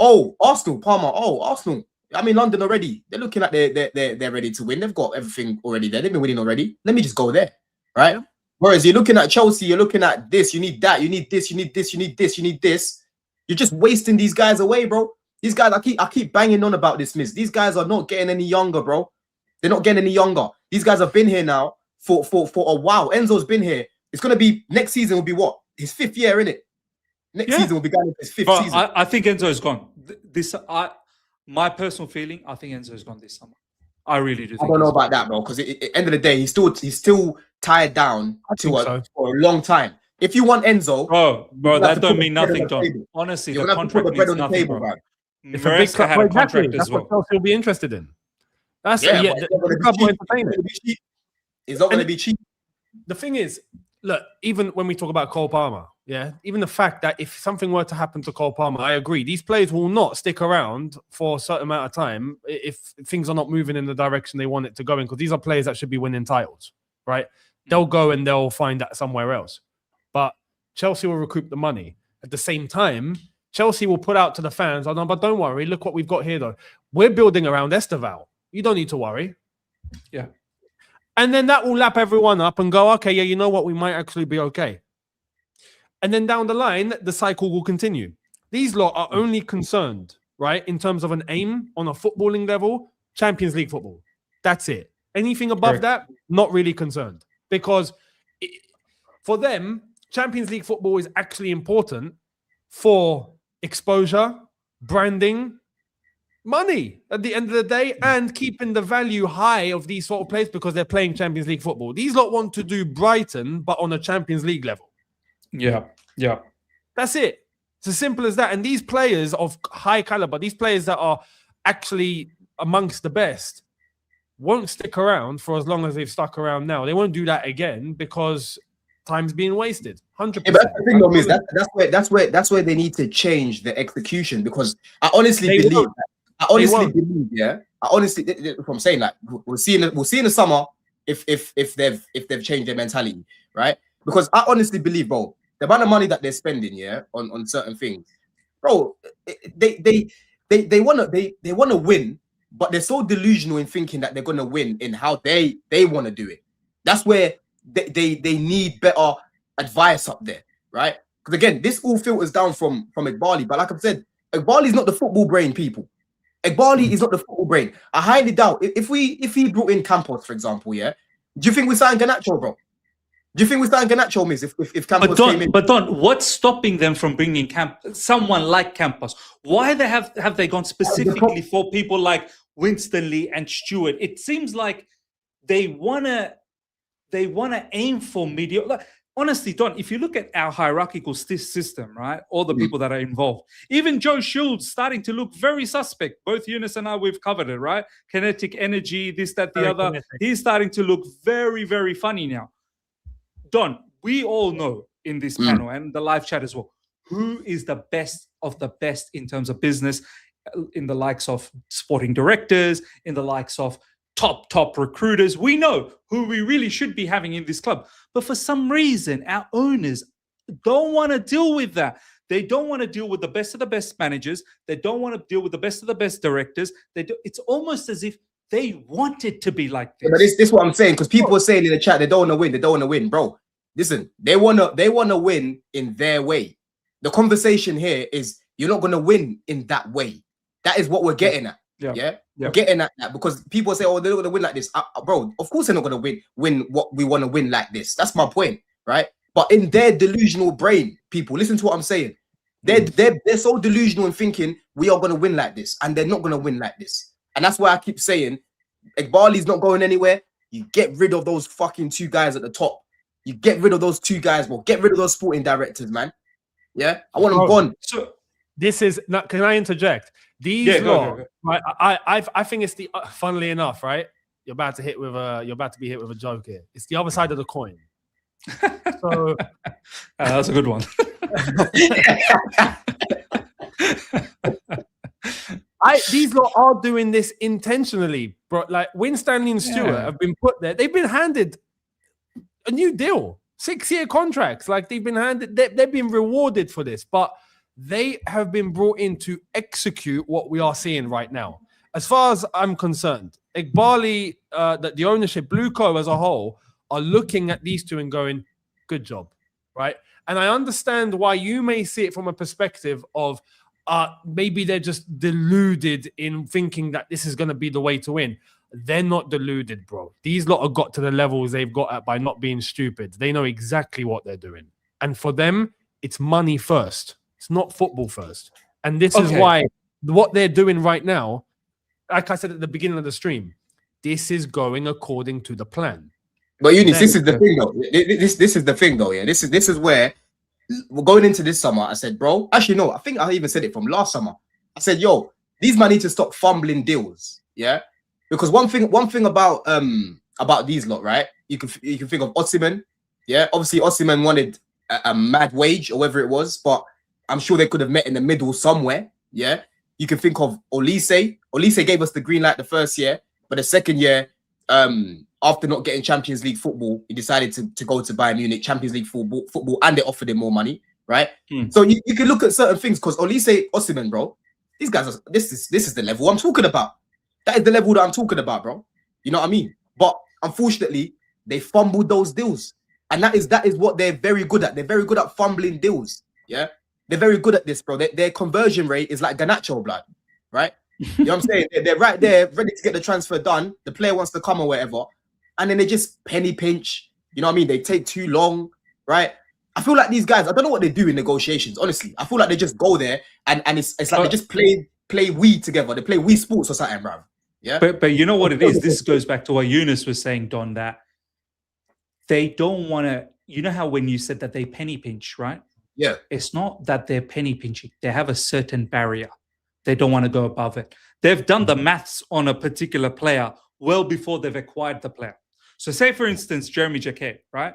Oh, Arsenal, Palmer. Oh, Arsenal. I'm in London already. They're looking like they're ready to win. They've got everything already there. They've been winning already. Let me just go there. Right? Yeah. Whereas you're looking at Chelsea, you're looking at this, you need that, you need this, you need this, you need this, you need this. You're just wasting these guys away, bro. These guys, I keep banging on about this, Miz. These guys are not getting any younger, bro. They're not getting any younger. These guys have been here now for a while. Enzo's been here. It's gonna be next season will be what? His 5th year, innit? Next season will be going his 5th season. I think Enzo is gone. My personal feeling, I think Enzo is gone this summer. I really do. I don't know about that, bro. Because at the end of the day, he's still tied down for a long time. If you want Enzo, bro, that don't mean nothing, Don. Honestly, the contract means nothing, bro. If a big club had a contract as well. That's what Chelsea will be interested in. That's the club will entertain it. It's not going to be cheap. The thing is, look, even when we talk about Cole Palmer, even the fact that if something were to happen to Cole Palmer, I agree, these players will not stick around for a certain amount of time if things are not moving in the direction they want it to go in, because these are players that should be winning titles, right? They'll go and they'll find that somewhere else. But Chelsea will recoup the money. At the same time, Chelsea will put out to the fans, oh, no, but don't worry, look what we've got here, though. We're building around Esteval. You don't need to worry. Yeah. And then that will lap everyone up and go, okay, yeah, you know what? We might actually be okay. And then down the line, the cycle will continue. These lot are only concerned, right, in terms of an aim on a footballing level, Champions League football. That's it. Anything above that, not really concerned. Because for them, Champions League football is actually important for exposure, branding, money at the end of the day, and keeping the value high of these sort of players because they're playing Champions League football. These lot want to do Brighton, but on a Champions League level. Yeah. That's it. It's as simple as that. And these players of high caliber, these players that are actually amongst the best, won't stick around for as long as they've stuck around now. They won't do that again because time's being wasted. 100%. Yeah, but that's the thing, though, Miz. That's where they need to change the execution, because I honestly believe. I honestly, if I'm saying, like, we'll see in the summer if they've changed their mentality, right? Because I honestly believe, bro, the amount of money that they're spending, on certain things, bro, they wanna win, but they're so delusional in thinking that they're gonna win in how they want to do it. That's where they need better advice up there, right? Because again, this all filters down from Igbali, but like I've said, Igbali is not the football brain, people. Igbali is not the football brain. I highly doubt if he brought in Campos, for example, do you think we signed Garnacho, bro? Do you think we signed Garnacho, Miz, if Campos came in? But Don, what's stopping them from bringing someone like Campos? Why have they gone specifically for people like Winston Lee and Stewart? It seems like they wanna aim for mediocre. honestly, Don, if you look at our hierarchical system, right, all the people that are involved, even Joe Shields starting to look very suspect. Both Eunice and I, we've covered it, right? Kinetic energy, this, that, the other. Kinetic. He's starting to look very, very funny now. Don, we all know in this panel and the live chat as well, who is the best of the best in terms of business, in the likes of sporting directors, in the likes of top recruiters. We know who we really should be having in this club. But for some reason, our owners don't want to deal with that. They don't want to deal with the best of the best managers. They don't want to deal with the best of the best directors. It's almost as if they want it to be like this. But this is what I'm saying, because people are saying in the chat they don't want to win. They don't want to win, bro. Listen, they want to win in their way. The conversation here is you're not going to win in that way. That is what we're getting at. Yeah. We're getting at that because people say, oh, they're not going to win like this. Bro, of course they're not going to win what we want to win like this. That's my point, right? But in their delusional brain, people, listen to what I'm saying. They're so delusional in thinking we are going to win like this, and they're not going to win like this. And that's why I keep saying, Igbali's not going anywhere. You get rid of those fucking 2 guys at the top. You get rid of those 2 guys, bro. Get rid of those sporting directors, man. Yeah, I want them gone. So this is not. Can I interject? These go. Right, I think it's the funnily enough, right? You're about to be hit with a joke here. It's the other side of the coin. So that's a good one. These lot are doing this intentionally, bro. Like Winstanley and Stewart have been put there. They've been handed a new deal, 6-year contracts. Like they've been handed, they've been rewarded for this, but they have been brought in to execute what we are seeing right now. As far as I'm concerned, Igbali, the ownership, Blueco as a whole, are looking at these 2 and going, good job, right? And I understand why you may see it from a perspective of maybe they're just deluded in thinking that this is going to be the way to win. They're not deluded, bro. These lot have got to the levels they've got at by not being stupid. They know exactly what they're doing. And for them, it's money first. It's not football first. And this is why what they're doing right now, like I said at the beginning of the stream, this is going according to the plan. But Eunice, this is the thing though. This is the thing though, yeah. This is where we're going into this summer. I said, bro, actually no, I think I even said it from last summer. I said, yo, these man need to stop fumbling deals. Yeah. Because one thing about these lot, right? You can think of Osimhen. Yeah, obviously Osimhen wanted a mad wage or whatever it was, but I'm sure they could have met in the middle somewhere. Yeah. You can think of Olise. Olise gave us the green light the first year, but the second year, after not getting Champions League football, he decided to go to Bayern Munich, Champions League football, and they offered him more money, right? So you can look at certain things because Olise, Osimhen, bro, these guys this is the level I'm talking about. That is the level that I'm talking about, bro. You know what I mean? But unfortunately, they fumbled those deals. And that is what they're very good at. They're very good at fumbling deals. Yeah. They're very good at this, bro. Their conversion rate is like Garnacho blood, right? You know what I'm saying? They're right there, ready to get the transfer done. The player wants to come or whatever. And then they just penny pinch. You know what I mean? They take too long, right? I feel like these guys, I don't know what they do in negotiations, honestly. I feel like they just go there and it's like they just play Wii together. They play Wii Sports or something, bro. Yeah. But you know what it is? This goes back to what Eunice was saying, Don, that they don't want to, you know how when you said that they penny pinch, right? Yeah. It's not that they're penny pinching. They have a certain barrier. They don't want to go above it. They've done the maths on a particular player well before they've acquired the player. So say, for instance, Jeremy Jacquet, right?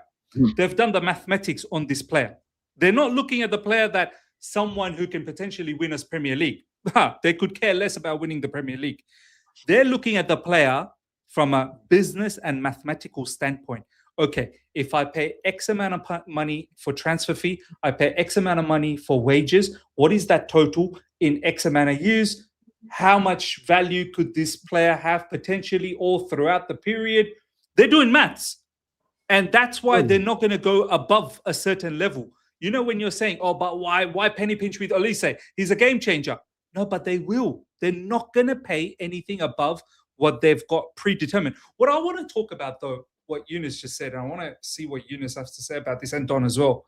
They've done the mathematics on this player. They're not looking at the player that someone who can potentially win us Premier League. They could care less about winning the Premier League. They're looking at the player from a business and mathematical standpoint. Okay, if I pay X amount of money for transfer fee, I pay X amount of money for wages. What is that total in X amount of years? How much value could this player have potentially all throughout the period? They're doing maths. And that's why they're not going to go above a certain level. You know, when you're saying, oh, but why penny pinch with Olise? He's a game changer. No, but they will. They're not going to pay anything above what they've got predetermined. What I want to talk about, though, what Eunice just said, and I want to see what Eunice has to say about this, and Don as well.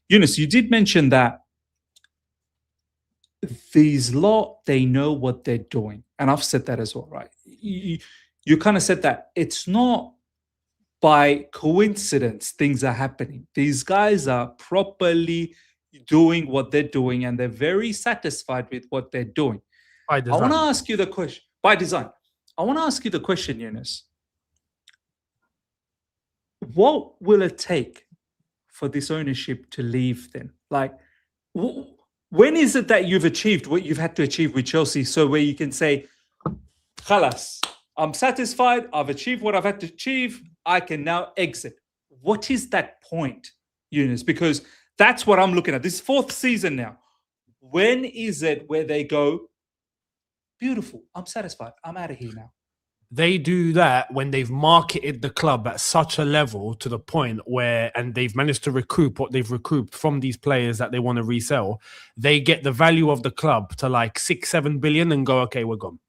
Eunice, you did mention that these lot, they know what they're doing. And I've said that as well, right? You kind of said that it's not by coincidence things are happening. These guys are properly doing what they're doing, and they're very satisfied with what they're doing. By design. I want to ask you the question, by design. I want to ask you the question, Yunus. What will it take for this ownership to leave then? Like, when is it that you've achieved what you've had to achieve with Chelsea, so where you can say, Khalas, I'm satisfied, I've achieved what I've had to achieve, I can now exit? What is that point, Yunus? Because that's what I'm looking at. This 4th season now. When is it where they go, beautiful, I'm satisfied, I'm out of here now? They do that when they've marketed the club at such a level to the point where, and they've managed to recoup what they've recouped from these players that they want to resell. They get the value of the club to like 6-7 billion and go, okay, we're gone.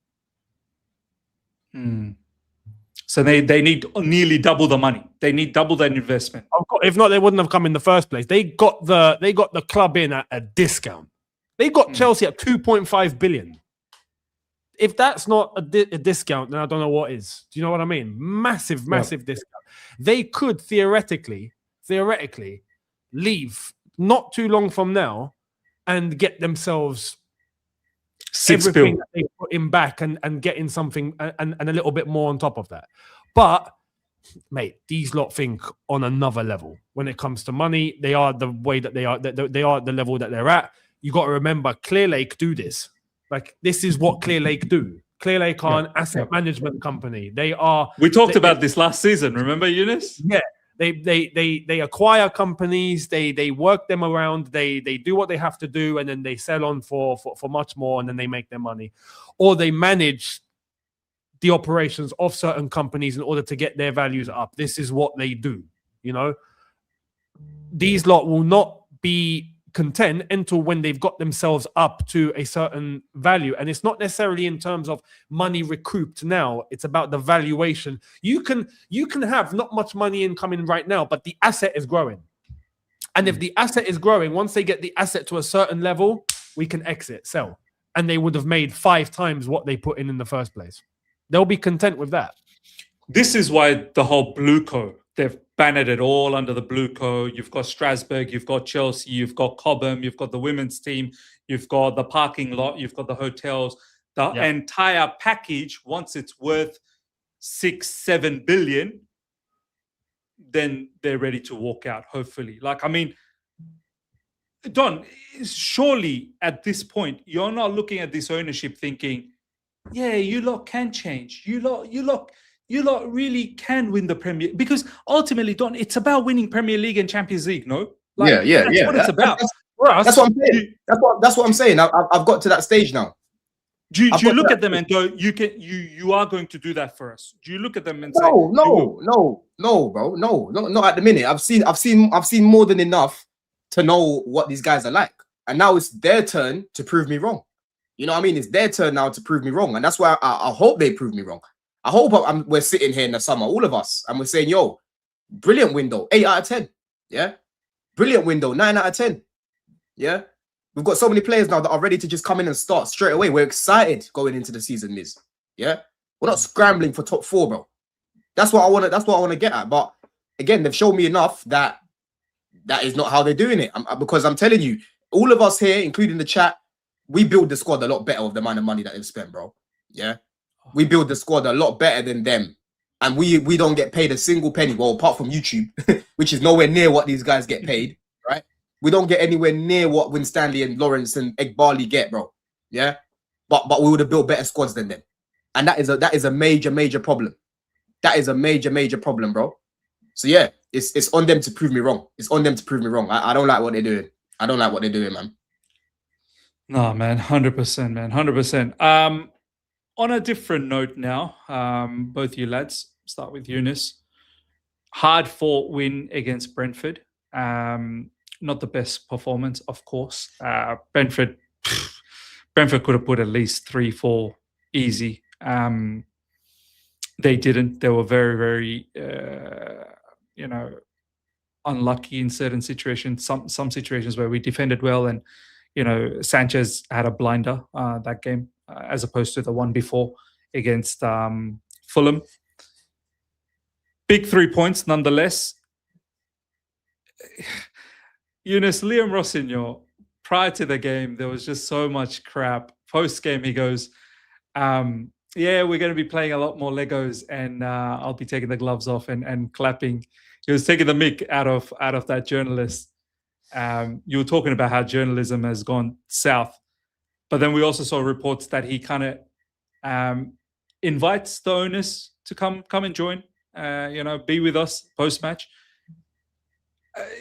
So they need nearly double the money. They need double that investment. If not, they wouldn't have come in the first place. They got the club in at a discount. They got Chelsea at 2.5 billion. If that's not a discount, then I don't know what is. Do you know what I mean? Massive discount. They could theoretically leave not too long from now and get themselves everything that they put in back and get in something and a little bit more on top of that. But, mate, these lot think on another level. When it comes to money, they are the way that they are. They are at the level that they're at. You got to remember, Clearlake do this. Like, this is what Clearlake do. Clearlake are an asset management company. They are. We talked about this last season. Remember, Yunus? Yeah. They acquire companies. They work them around. They do what they have to do, and then they sell on for much more, and then they make their money, or they manage the operations of certain companies in order to get their values up. This is what they do. You know, these lot will not be content until when they've got themselves up to a certain value, and it's not necessarily in terms of money recouped now. It's about the valuation. You can have not much money incoming right now, but the asset is growing, and if the asset is growing, once they get the asset to a certain level, we can exit, sell, and they would have made 5 times what they put in the first place. They'll be content with that. This is why the whole Blue Co, they've banned it all under the Blue Co. You've got Strasbourg, you've got Chelsea, you've got Cobham, you've got the women's team, you've got the parking lot, you've got the hotels. The entire package, once it's worth 6-7 billion, then they're ready to walk out, hopefully. Like, I mean, Don, surely at this point, you're not looking at this ownership thinking, yeah, you lot can change. You lot really can win the Premier, because ultimately, Don, it's about winning Premier League and Champions League, no? Like, that's what it's about. That's what I'm saying. That's what I'm saying. I've got to that stage now. Do you look at them and go, you are going to do that for us? Do you look at them and say, no, bro, no, not at the minute. I've seen more than enough to know what these guys are like, and now it's their turn to prove me wrong. You know what I mean? It's their turn now to prove me wrong, and that's why I hope they prove me wrong. I hope we're sitting here in the summer, all of us, and we're saying, yo, brilliant window, 8 out of 10. Yeah. Brilliant window, 9 out of 10. Yeah. We've got so many players now that are ready to just come in and start straight away. We're excited going into the season, Liz. Yeah. We're not scrambling for top 4, bro. That's what I want to get at. But again, they've shown me enough that is not how they're doing it. Because I'm telling you, all of us here, including the chat, we build the squad a lot better with the amount of money that they've spent, bro. Yeah. We build the squad a lot better than them. And we don't get paid a single penny. Well, apart from YouTube, which is nowhere near what these guys get paid, right? We don't get anywhere near what Winstanley and Lawrence and Egbali get, bro. Yeah? But we would have built better squads than them. And that is a major problem. That is a major problem, bro. So yeah, it's on them to prove me wrong. It's on them to prove me wrong. I don't like what they're doing. I don't like what they're doing, man. No, man, 100%, man, 100%. On a different note now, both you lads, start with Yunus. Hard-fought win against Brentford. Not the best performance, of course. Brentford could have put at least 3-4 easy. They didn't. They were very, unlucky in certain situations. Some situations where we defended well, and Sanchez had a blinder that game, as opposed to the one before against Fulham. big 3 points nonetheless. Liam Rossignol, prior to the game, there was just so much crap. Post-game, he goes, yeah, we're going to be playing a lot more Legos, and I'll be taking the gloves off and clapping. He was taking the mick out of that journalist. You were talking about how journalism has gone south, but then we also saw reports that he kind of invites the owners to come and join, be with us post-match.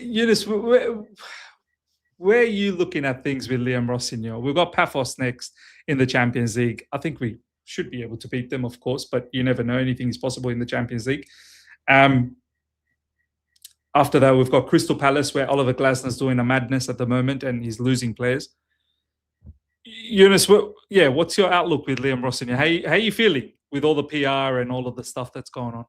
Eunice, where are you looking at things with Liam Rossignol? We've got Paphos next in the Champions League. I think we should be able to beat them, of course, but you never know. Anything is possible in the Champions League. After that, we've got Crystal Palace, where Oliver Glasner's doing a madness at the moment and he's losing players. Eunice, what's your outlook with Liam Rossignol? How are you feeling with all the PR and all of the stuff that's going on?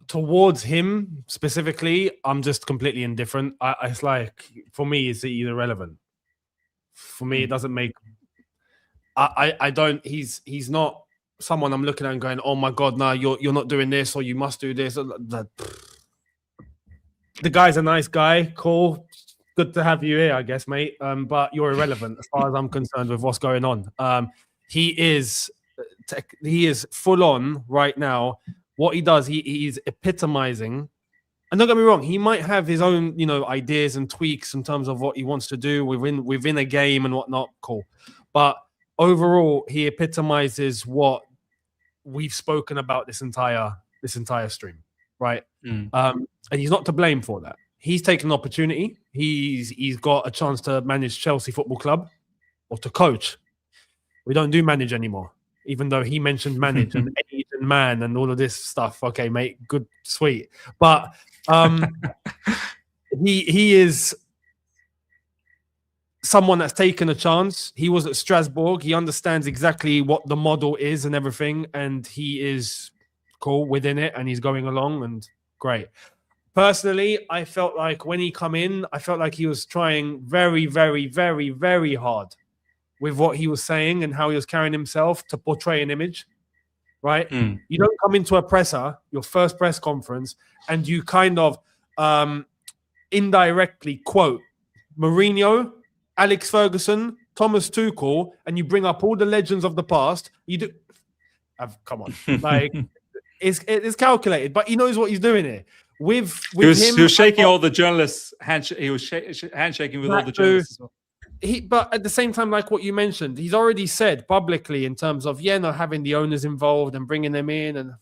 Towards him specifically, I'm just completely indifferent. It's like, for me, it's irrelevant. For me, it doesn't make. I don't. He's not someone I'm looking at and going, oh my god, no, you're not doing this, or you must do this. The guy's a nice guy, cool, good to have you here, I guess, mate. But you're irrelevant as far as I'm concerned with what's going on. He is full on right now. What he does, he's epitomizing. And don't get me wrong, he might have his own, ideas and tweaks in terms of what he wants to do within a game and whatnot. Cool. But overall, he epitomizes what we've spoken about this entire stream, right? And he's not to blame for that. He's taken an opportunity. He's got a chance to manage Chelsea Football Club or to coach. We don't do manage anymore, even though he mentioned manage and age and man and all of this stuff. Okay, mate, good, sweet. But he is someone that's taken a chance. He was at Strasbourg. He understands exactly what the model is and everything, and he is cool within it, and he's going along, and great. Personally, I felt like when he come in, I felt like he was trying very, very, very, very hard with what he was saying and how he was carrying himself to portray an image, right? You don't come into a presser, your first press conference, and you kind of indirectly quote Mourinho, Alex Ferguson, Thomas Tuchel, and you bring up all the legends of the past. You do, come on, like it's calculated, but he knows what he's doing here. He was shaking all the journalists. He was handshaking with all the journalists as well. But at the same time, like what you mentioned, he's already said publicly in terms of having the owners involved and bringing them in. And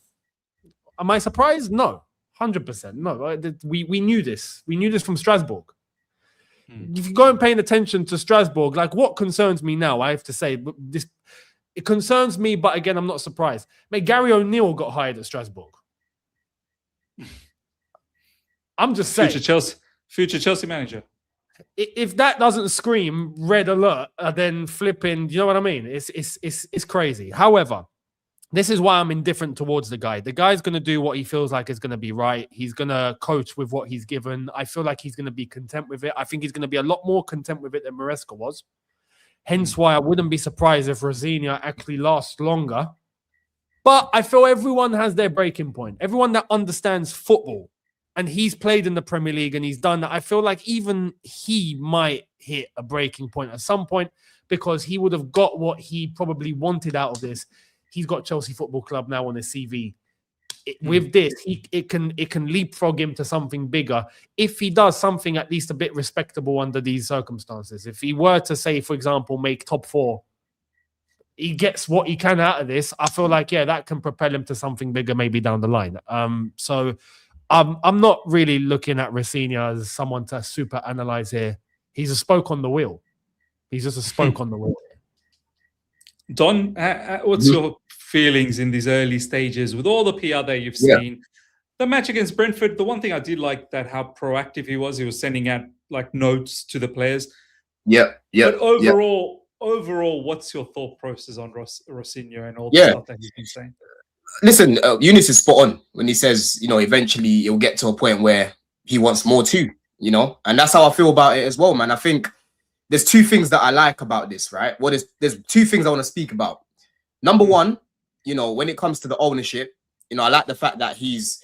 am I surprised? No, 100%. No, we knew this. We knew this from Strasbourg. If you go and paying attention to Strasbourg, like what concerns me now, I have to say, it concerns me. But again, I'm not surprised. Mate, Gary O'Neill got hired at Strasbourg. I'm just saying, future Chelsea manager. If that doesn't scream red alert, then flipping, you know what I mean? It's crazy. However, this is why I'm indifferent towards the guy. The guy's going to do what he feels like is going to be right. He's going to coach with what he's given. I feel like he's going to be content with it. I think he's going to be a lot more content with it than Maresca was. Hence why I wouldn't be surprised if Rosignol actually lasts longer. But I feel everyone has their breaking point. Everyone that understands football. And he's played in the Premier League and he's done that. I feel like even he might hit a breaking point at some point because he would have got what he probably wanted out of this. He's got Chelsea Football Club now on his CV. With this, it can leapfrog him to something bigger if he does something at least a bit respectable under these circumstances. If he were to say, for example, make top 4, he gets what he can out of this. I feel like that can propel him to something bigger maybe down the line. I'm not really looking at Rossignol as someone to super analyze here. He's a spoke on the wheel. He's just a spoke on the wheel. Don, what's your feelings in these early stages with all the PR that you've seen? The match against Brentford, the one thing I did like that how proactive he was sending out like notes to the players. But overall, what's your thought process on Rossignol and all the stuff that he's been saying? Listen, Eunice is spot on when he says, eventually it'll get to a point where he wants more too, and that's how I feel about it as well, man. I think there's 2 things that I like about this, right? There's 2 things I want to speak about. Number one, when it comes to the ownership, You know, I like the fact that he's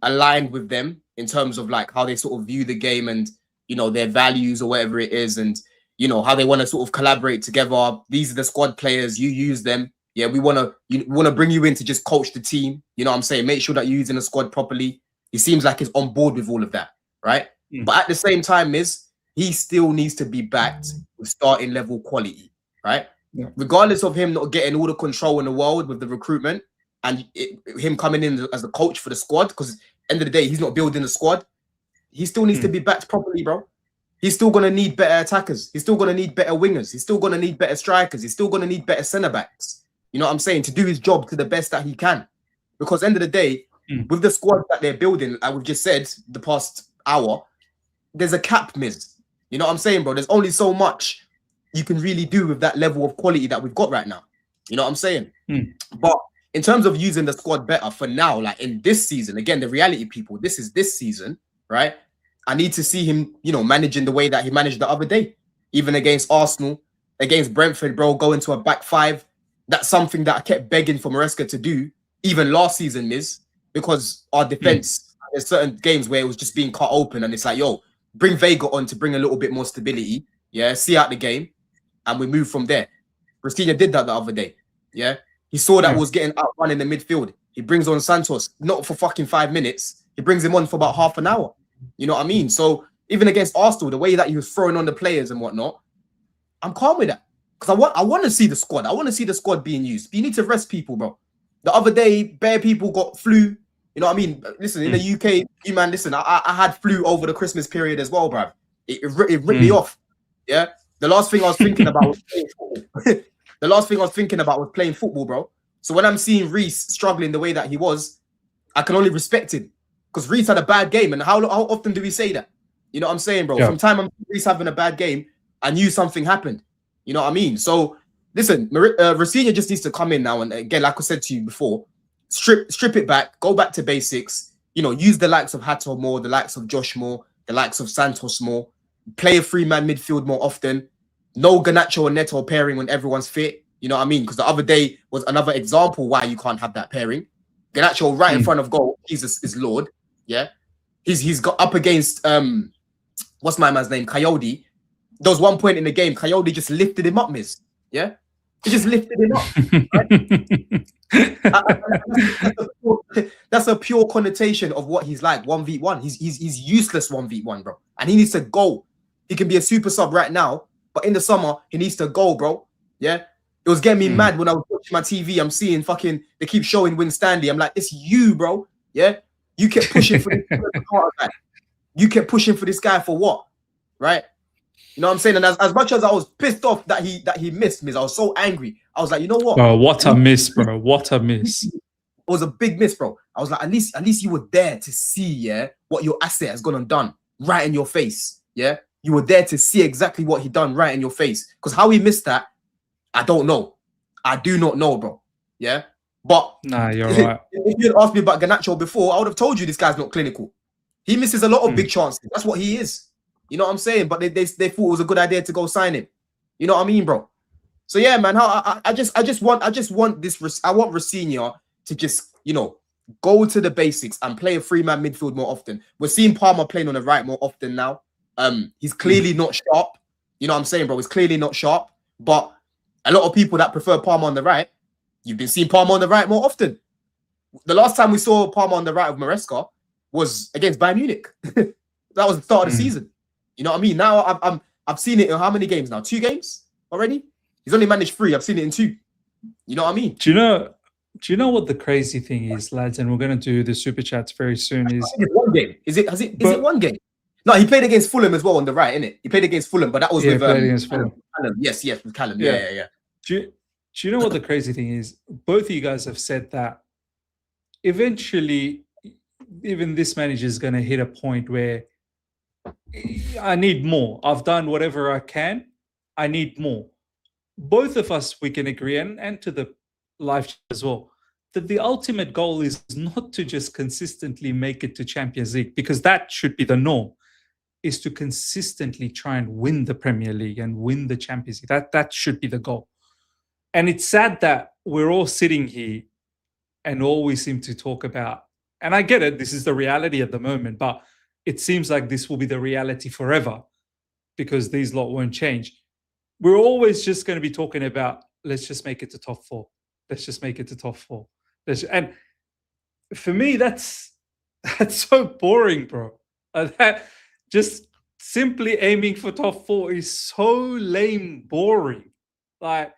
aligned with them in terms of like how they sort of view the game and, you know, their values or whatever it is, and, you know, how they want to sort of collaborate together. These are the squad players, you use them. Yeah, we want to bring you in to just coach the team. You know what I'm saying? Make sure that you're using the squad properly. He seems like he's on board with all of that, right? But at the same time, he still needs to be backed with starting level quality, right? Yeah. Regardless of him not getting all the control in the world with the recruitment and him coming in as the coach for the squad, because end of the day, he's not building the squad. He still needs to be backed properly, bro. He's still going to need better attackers. He's still going to need better wingers. He's still going to need better strikers. He's still going to need better centre-backs. You know what I'm saying? To do his job to the best that he can. Because end of the day, with the squad that they're building, like we've just said the past hour, there's a cap, Miz. You know what I'm saying, bro? There's only so much you can really do with that level of quality that we've got right now. You know what I'm saying? But in terms of using the squad better for now, like in this season, again, the reality, people, this is this season, right? I need to see him, you know, managing the way that he managed the other day, even against Arsenal, against Brentford, bro, go into a back five. That's something that I kept begging for Maresca to do, even last season, Miz, because our defense, there's certain games where it was just being cut open, and it's like, yo, bring Vega on to bring a little bit more stability, yeah, see out the game, and we move from there. Rafinha did that the other day, yeah. He saw that was getting outrun in the midfield. He brings on Santos, not for fucking 5 minutes. He brings him on for about half an hour. You know what I mean? So even against Arsenal, the way that he was throwing on the players and whatnot, I'm calm with that. Because I want to see the squad. I want to see the squad being used. But you need to rest people, bro. The other day, bare people got flu. You know what I mean? Listen, in the UK, you man, listen, I had flu over the Christmas period as well, bro. It ripped me off. Yeah. The last thing I was thinking about was playing football. The last thing I was thinking about was playing football, bro. So when I'm seeing Reece struggling the way that he was, I can only respect him. Because Reece had a bad game. And how often do we say that? You know what I'm saying, bro? Yeah. From time I'm Reece having a bad game, I knew something happened. You know what I mean? So listen, Rafinha just needs to come in now. And again, like I said to you before, strip it back, go back to basics. You know, use the likes of Hato more, the likes of Josh more, the likes of Santos more. Play a 3-man midfield more often. No Garnacho and Neto pairing when everyone's fit. You know what I mean? Because the other day was another example why you can't have that pairing. Garnacho right in front of goal. Jesus is Lord. Yeah. He's got up against what's my man's name? Coyote. There was one point in the game, Coyote just lifted him up, Miz. Yeah? He just lifted him up. Right? That's a pure connotation of what he's like, 1v1. He's useless 1v1, bro. And he needs to go. He can be a super sub right now, but in the summer, he needs to go, bro. Yeah? It was getting me mad when I was watching my TV. I'm seeing fucking, they keep showing Win Stanley. I'm like, it's you, bro. Yeah? You kept pushing for this guy. You kept pushing for this guy for what? Right? You know what I'm saying? And as much as I was pissed off that he missed, Miz, I was so angry. I was like, you know what? What a miss, bro. What a miss. It was a big miss, bro. I was like, at least you were there to see, yeah, what your asset has gone and done right in your face. Yeah? You were there to see exactly what he done right in your face. Because how he missed that, I don't know. I do not know, bro. Yeah? But nah, you're right. If you had asked me about Garnacho before, I would have told you this guy's not clinical. He misses a lot of big chances. That's what he is. You know what I'm saying? But they thought it was a good idea to go sign him. You know what I mean, bro? So yeah, man. I just want this. I want Rafinha to just, you know, go to the basics and play a 3-man midfield more often. We're seeing Palmer playing on the right more often now. He's clearly not sharp. You know what I'm saying, bro? He's clearly not sharp. But a lot of people that prefer Palmer on the right, you've been seeing Palmer on the right more often. The last time we saw Palmer on the right of Maresca was against Bayern Munich. That was the start of the season. You know what I mean? Now I've seen it in how many games now? 2 games already? He's only managed 3. I've seen it in 2. You know what I mean? Do you know what the crazy thing is, lads? And we're gonna do the super chats very soon. Is it's 1 game? Is it 1 game? No, he played against Fulham as well on the right, innit? He played against Fulham, but that was with against Fulham. Callum. Yes, with Callum. Yeah. Do you know what the crazy thing is? Both of you guys have said that eventually, even this manager is going to hit a point where I need more. I've done whatever I can. I need more. Both of us, we can agree, and to the live chat as well, that the ultimate goal is not to just consistently make it to Champions League, because that should be the norm, is to consistently try and win the Premier League and win the Champions League. That should be the goal. And it's sad that we're all sitting here and all we seem to talk about, and I get it, this is the reality at the moment, but it seems like this will be the reality forever because these lot won't change. We're always just going to be talking about, let's just make it to top 4. Let's just make it to top 4. And for me, that's so boring, bro. That just simply aiming for top 4 is so lame, boring. Like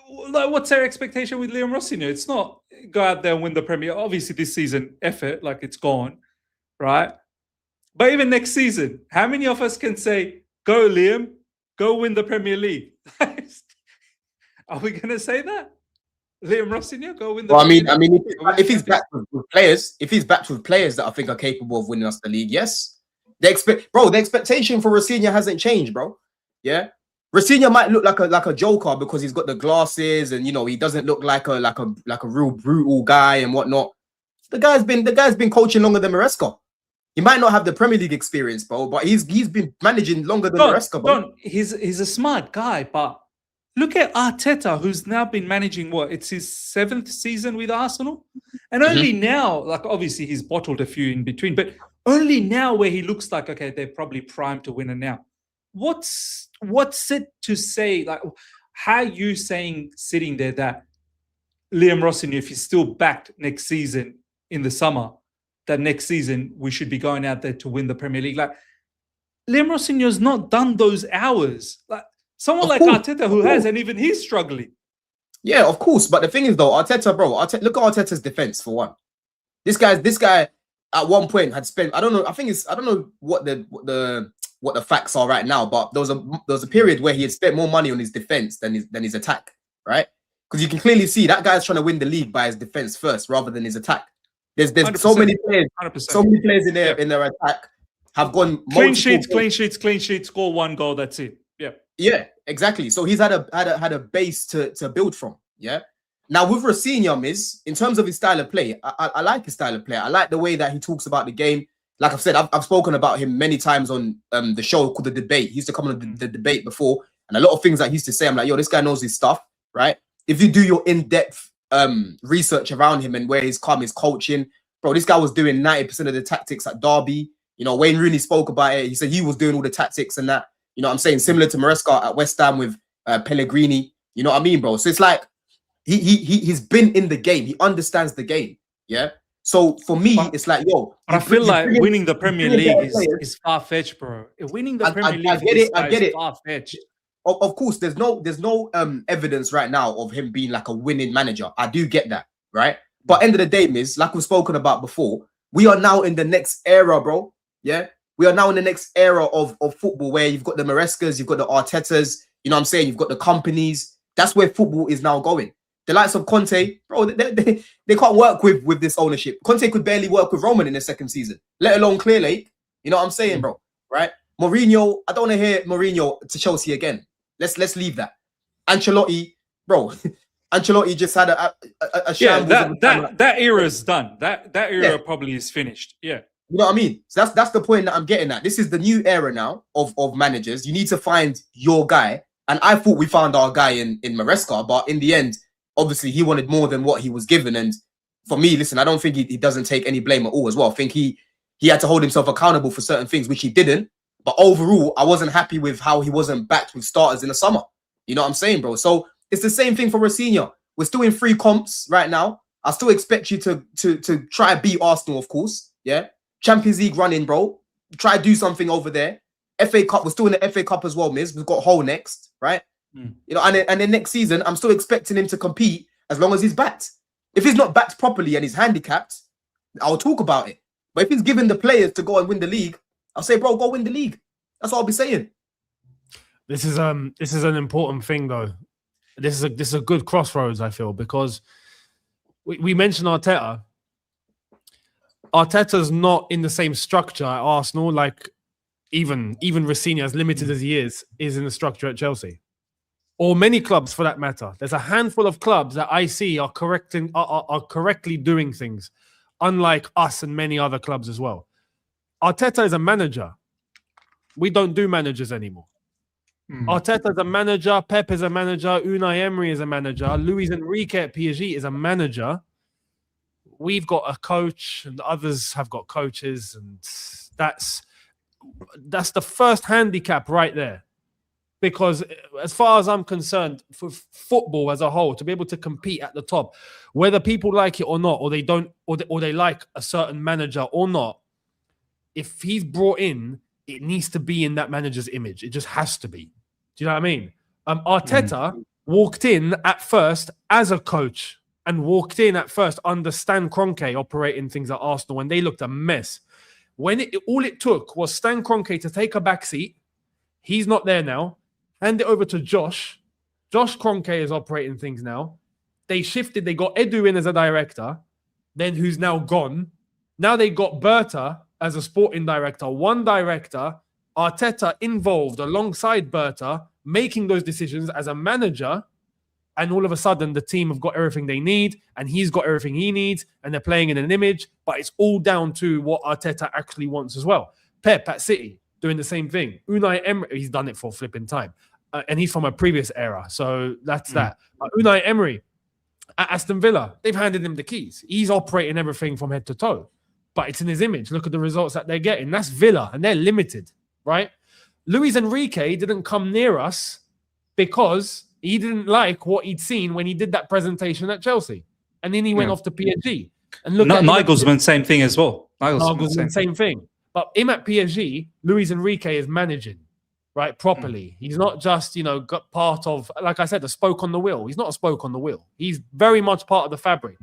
what's their expectation with Liam Rossinier? It's not go out there and win the Premier. Obviously, this season, effort, like it's gone, right? But even next season, how many of us can say, go Liam, go win the Premier League? Are we going to say that? Liam Rossinier, go win the Premier League? I mean, if he's backed with players, that I think are capable of winning us the league, yes. The expectation for Rossinier hasn't changed, bro. Yeah. Rossinier might look like a joker because he's got the glasses and he doesn't look like a real brutal guy and whatnot. The guy's been coaching longer than Maresca. He might not have the Premier League experience, bro, but he's been managing longer than Maresca, bro. He's a smart guy, but look at Arteta, who's now been managing it's his 7th season with Arsenal, and only now, like obviously he's bottled a few in between, but only now where he looks like okay, they're probably primed to win it now. What's it to say? Like, how are you saying sitting there that Liam Rossinier, if he's still backed next season in the summer, that next season we should be going out there to win the Premier League? Like, Liam Rossinier's not done those hours. Like someone like Arteta who has, and even he's struggling. Yeah, of course. But the thing is, though, Arteta, bro, look at Arteta's defense for one. This guy at one point had spent, I don't know what the facts are right now, but there was a period where he had spent more money on his defense than his attack, right? Because you can clearly see that guy's trying to win the league by his defense first rather than his attack. There's so many players, 100%. In their attack have gone clean sheets, score 1 goal, that's it. Yeah, exactly. So he's had a base to build from. Yeah. Now with Rossinier, in terms of his style of play, I like his style of play. I like the way that he talks about the game. Like I've said, I've spoken about him many times on the show called The Debate. He used to come on the Debate before, and a lot of things that he used to say, I'm like, yo, this guy knows his stuff, right? If you do your in-depth research around him and where he's come, his coaching, bro, this guy was doing 90% of the tactics at Derby. Wayne Rooney spoke about it. He said he was doing all the tactics and that. What I'm saying? Similar to Maresca at West Ham with Pellegrini. You know what I mean, bro? So it's like he's been in the game. He understands the game. Yeah. So for me, it's like, yo. I feel like winning the Premier League is far-fetched, bro. Winning the Premier League is far-fetched. Of course, there's no evidence right now of him being like a winning manager. I do get that, right? But end of the day, Miz, like we've spoken about before, we are now in the next era, bro. Yeah. We are now in the next era of football where you've got the Marescas, you've got the Artetas, you know what I'm saying? You've got the companies. That's where football is now going. The likes of Conte, bro, they can't work with this ownership. Conte could barely work with Roman in the second season, let alone Clear Lake. You know what I'm saying, bro? Right? Mourinho, I don't want to hear Mourinho to Chelsea again. Let's leave that. Ancelotti, bro. Ancelotti just had a shambles. That era is done. That era probably is finished. Yeah. You know what I mean? So that's the point that I'm getting at. This is the new era now of managers. You need to find your guy. And I thought we found our guy in Maresca, but in the end, obviously he wanted more than what he was given. And for me, listen, I don't think he doesn't take any blame at all as well. I think he had to hold himself accountable for certain things, which he didn't. But overall, I wasn't happy with how he wasn't backed with starters in the summer. You know what I'm saying, bro? So it's the same thing for Rossinier. We're still in 3 comps right now. I still expect you to try and beat Arsenal, of course. Yeah. Champions League running, bro. Try to do something over there. FA Cup, we're still in the FA Cup as well, Miz. We've got Hull next, right? And then next season, I'm still expecting him to compete as long as he's backed. If he's not backed properly and he's handicapped, I'll talk about it. But if he's given the players to go and win the league, I'll say, bro, go win the league. That's what I'll be saying. This is an important thing, though. This is a good crossroads, I feel, because we mentioned Arteta. Arteta's not in the same structure at Arsenal, like even Rossinier, as limited as he is in the structure at Chelsea. Or many clubs for that matter. There's a handful of clubs that I see are correctly doing things, unlike us and many other clubs as well. Arteta is a manager. We don't do managers anymore. Arteta is a manager, Pep is a manager, Unai Emery is a manager, Luis Enrique at PSG is a manager. We've got a coach, and others have got coaches, and that's the first handicap right there. Because as far as I'm concerned, for football as a whole, to be able to compete at the top, whether people like it or not, or they don't, or they like a certain manager or not, if he's brought in, it needs to be in that manager's image. It just has to be. Do you know what I mean? Arteta walked in at first as a coach and walked in at first under Stan Kroenke operating things at Arsenal when they looked a mess. When all it took was Stan Kroenke to take a back seat. He's not there now. Hand it over to Josh. Josh Kroenke is operating things now. They shifted. They got Edu in as a director, then who's now gone. Now they got Berta as a sporting director. One director, Arteta involved alongside Berta, making those decisions as a manager. And all of a sudden, the team have got everything they need, and he's got everything he needs, and they're playing in an image. But it's all down to what Arteta actually wants as well. Pep at City doing the same thing. Unai Emery, he's done it for flipping time. And he's from a previous era. So that's that. Unai Emery at Aston Villa, they've handed him the keys. He's operating everything from head to toe. But it's in his image. Look at the results that they're getting. That's Villa, and they're limited, right? Luis Enrique didn't come near us because he didn't like what he'd seen when he did that presentation at Chelsea. And then he went off to PSG. And look, Nagelsmann, same thing as well. Nagelsmann, same thing. But him at PSG, Luis Enrique is managing, right, properly. He's not just, got part of, like I said, a spoke on the wheel. He's not a spoke on the wheel. He's very much part of the fabric.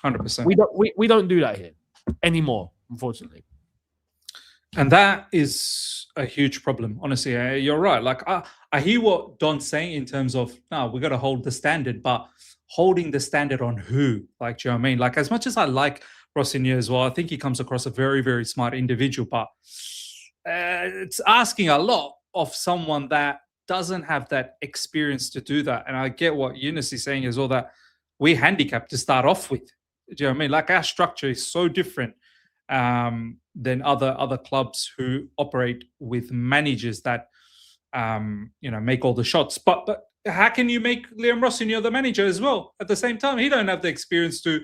100%. We don't do that here anymore, unfortunately. And that is a huge problem. Honestly, you're right. Like I hear what Don's saying in terms of, no, we got to hold the standard, but holding the standard on who? Like, do you know what I mean? Like, as much as I like Rossinier as well, I think he comes across a very, very smart individual, but it's asking a lot of someone that doesn't have that experience to do that. And I get what Eunice is saying as well, that we're handicapped to start off with. Do you know what I mean? Like, our structure is so different than other clubs who operate with managers that make all the shots. But how can you make Liam Rossinier the manager as well at the same time? He don't have the experience to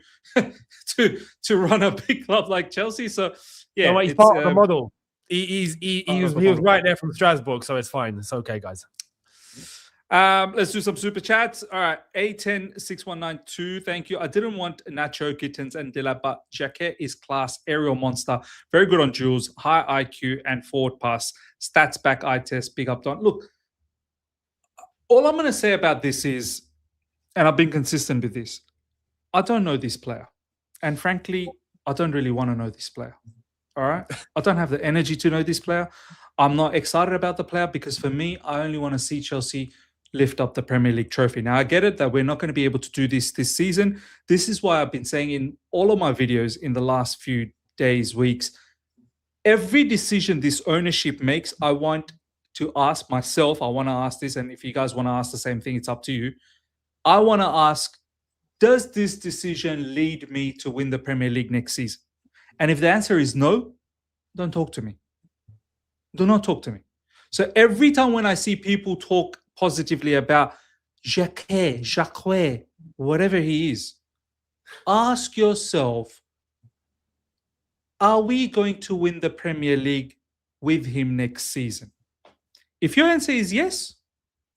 run a big club like Chelsea. So yeah, he's part of the model. He was right there from Strasbourg, so it's fine. It's okay, guys. Let's do some super chats. All right, A106192, thank you. I didn't want Nacho, Gittins, and Dilla, but Jacquet is class, aerial monster, very good on duels, high IQ, and forward pass. Stats back, eye test, big up, Don. Look, all I'm going to say about this is, and I've been consistent with this, I don't know this player. And frankly, I don't really want to know this player. All right? I don't have the energy to know this player. I'm not excited about the player because for me, I only want to see Chelsea lift up the Premier League trophy. Now, I get it that we're not going to be able to do this season. This is why I've been saying in all of my videos in the last few days, weeks, every decision this ownership makes, I want to ask myself, I want to ask this, and if you guys want to ask the same thing, it's up to you. I want to ask, does this decision lead me to win the Premier League next season? And if the answer is no, don't talk to me. Do not talk to me. So every time when I see people talk positively about Jacquet, whatever he is, ask yourself, are we going to win the Premier League with him next season? If your answer is yes,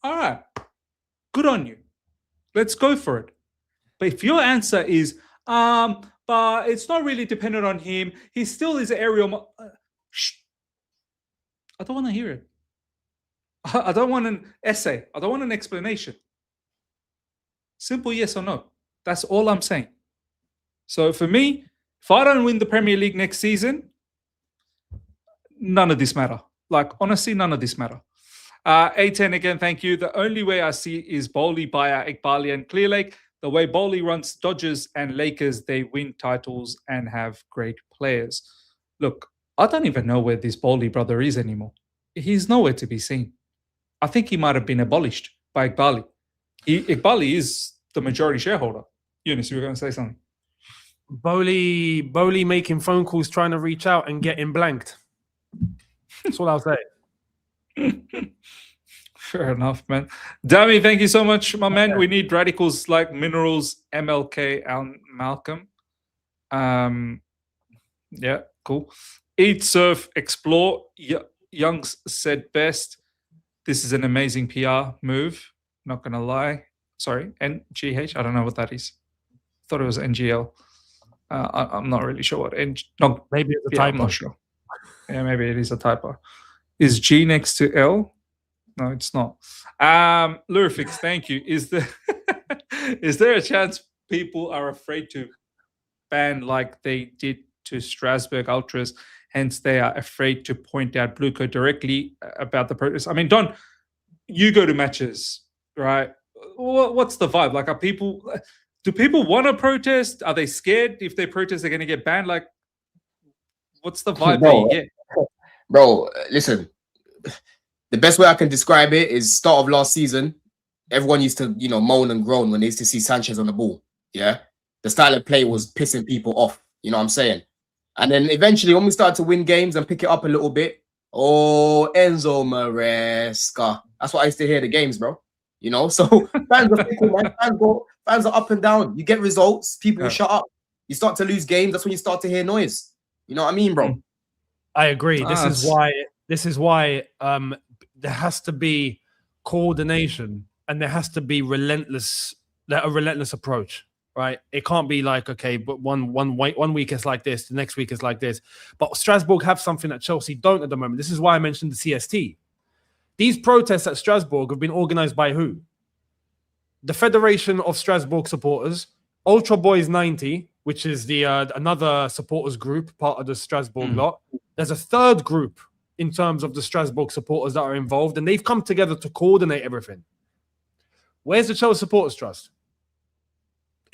all right, good on you. Let's go for it. But if your answer is, but it's not really dependent on him, he still is aerial. I don't want to hear it. I don't want an essay. I don't want an explanation. Simple yes or no. That's all I'm saying. So for me, if I don't win the Premier League next season, none of this matter. Like, honestly, none of this matter. A10 again, thank you. The only way I see is Bowley, Bayer, Iqbali, and Clearlake. The way Bowley runs Dodgers and Lakers, they win titles and have great players. Look, I don't even know where this Bowley brother is anymore. He's nowhere to be seen. I think he might have been abolished by Iqbali. Iqbali is the majority shareholder. Eunice, you were going to say something. Bowley making phone calls, trying to reach out and getting blanked. That's all I'll say. Fair enough, man. Dami, thank you so much, my man. We need radicals like Minerals, MLK, and Malcolm. Yeah, cool. Eat, surf, explore. Youngs said best. This is an amazing PR move. Not gonna lie. Sorry, NGH. I don't know what that is. Thought it was NGL. I'm not really sure what. No, maybe it's a yeah, typo. I'm not sure. Yeah, maybe it is a typo. Is G next to L? No, it's not. Lurifix, thank you. Is there a chance people are afraid to ban like they did to Strasbourg Ultras? Hence, they are afraid to point out Blueco directly about the protest. I mean, Don, you go to matches, right? What's the vibe? Like, do people want to protest? Are they scared if they protest, they're going to get banned? Like, what's the vibe that you get? Bro, listen. The best way I can describe it is start of last season. Everyone used to, moan and groan when they used to see Sanchez on the ball. Yeah, the style of play was pissing people off. You know what I'm saying? And then eventually, when we started to win games and pick it up a little bit, oh, Enzo Maresca. That's what I used to hear the games, bro. So fans are fickle, man. Fans are up and down. You get results, people shut up. You start to lose games. That's when you start to hear noise. You know what I mean, bro? I agree. This is why there has to be coordination and there has to be a relentless approach, right? It can't be like, okay, but one week it's like this, the next week is like this. But Strasbourg have something that Chelsea don't at the moment. This is why I mentioned the CST. These protests at Strasbourg have been organized by who? The Federation of Strasbourg Supporters, Ultra Boys 90, which is the another supporters group, part of the Strasbourg lot. There's a third group in terms of the Strasbourg supporters that are involved, and they've come together to coordinate everything. Where's the Chelsea Supporters Trust?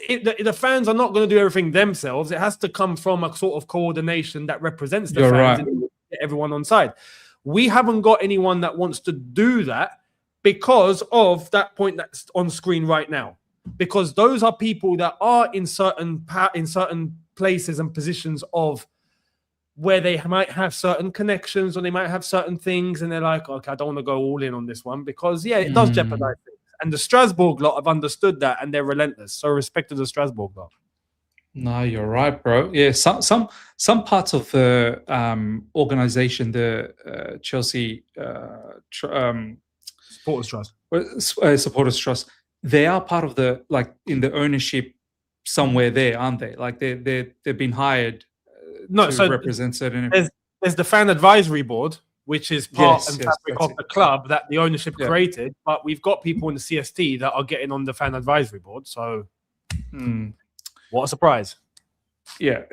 The fans are not going to do everything themselves. It has to come from a sort of coordination that represents the fans and get everyone on side. We haven't got anyone that wants to do that because of that point that's on screen right now. Because those are people that are in certain places and positions of where they might have certain connections or they might have certain things, and they're like, okay, I don't want to go all in on this one because, it does jeopardize things. And the Strasbourg lot have understood that, and they're relentless. So respect to the Strasbourg lot. No, you're right, bro. Yeah, some parts of the organization, the Chelsea Supporters Trust, Supporters Trust, they are part of the, like, in the ownership somewhere there, aren't they? Like they've been hired to represent certain. There's the fan advisory board, which is part and fabric of the club that the ownership created. But we've got people in the CST that are getting on the fan advisory board. So, what a surprise! Yeah,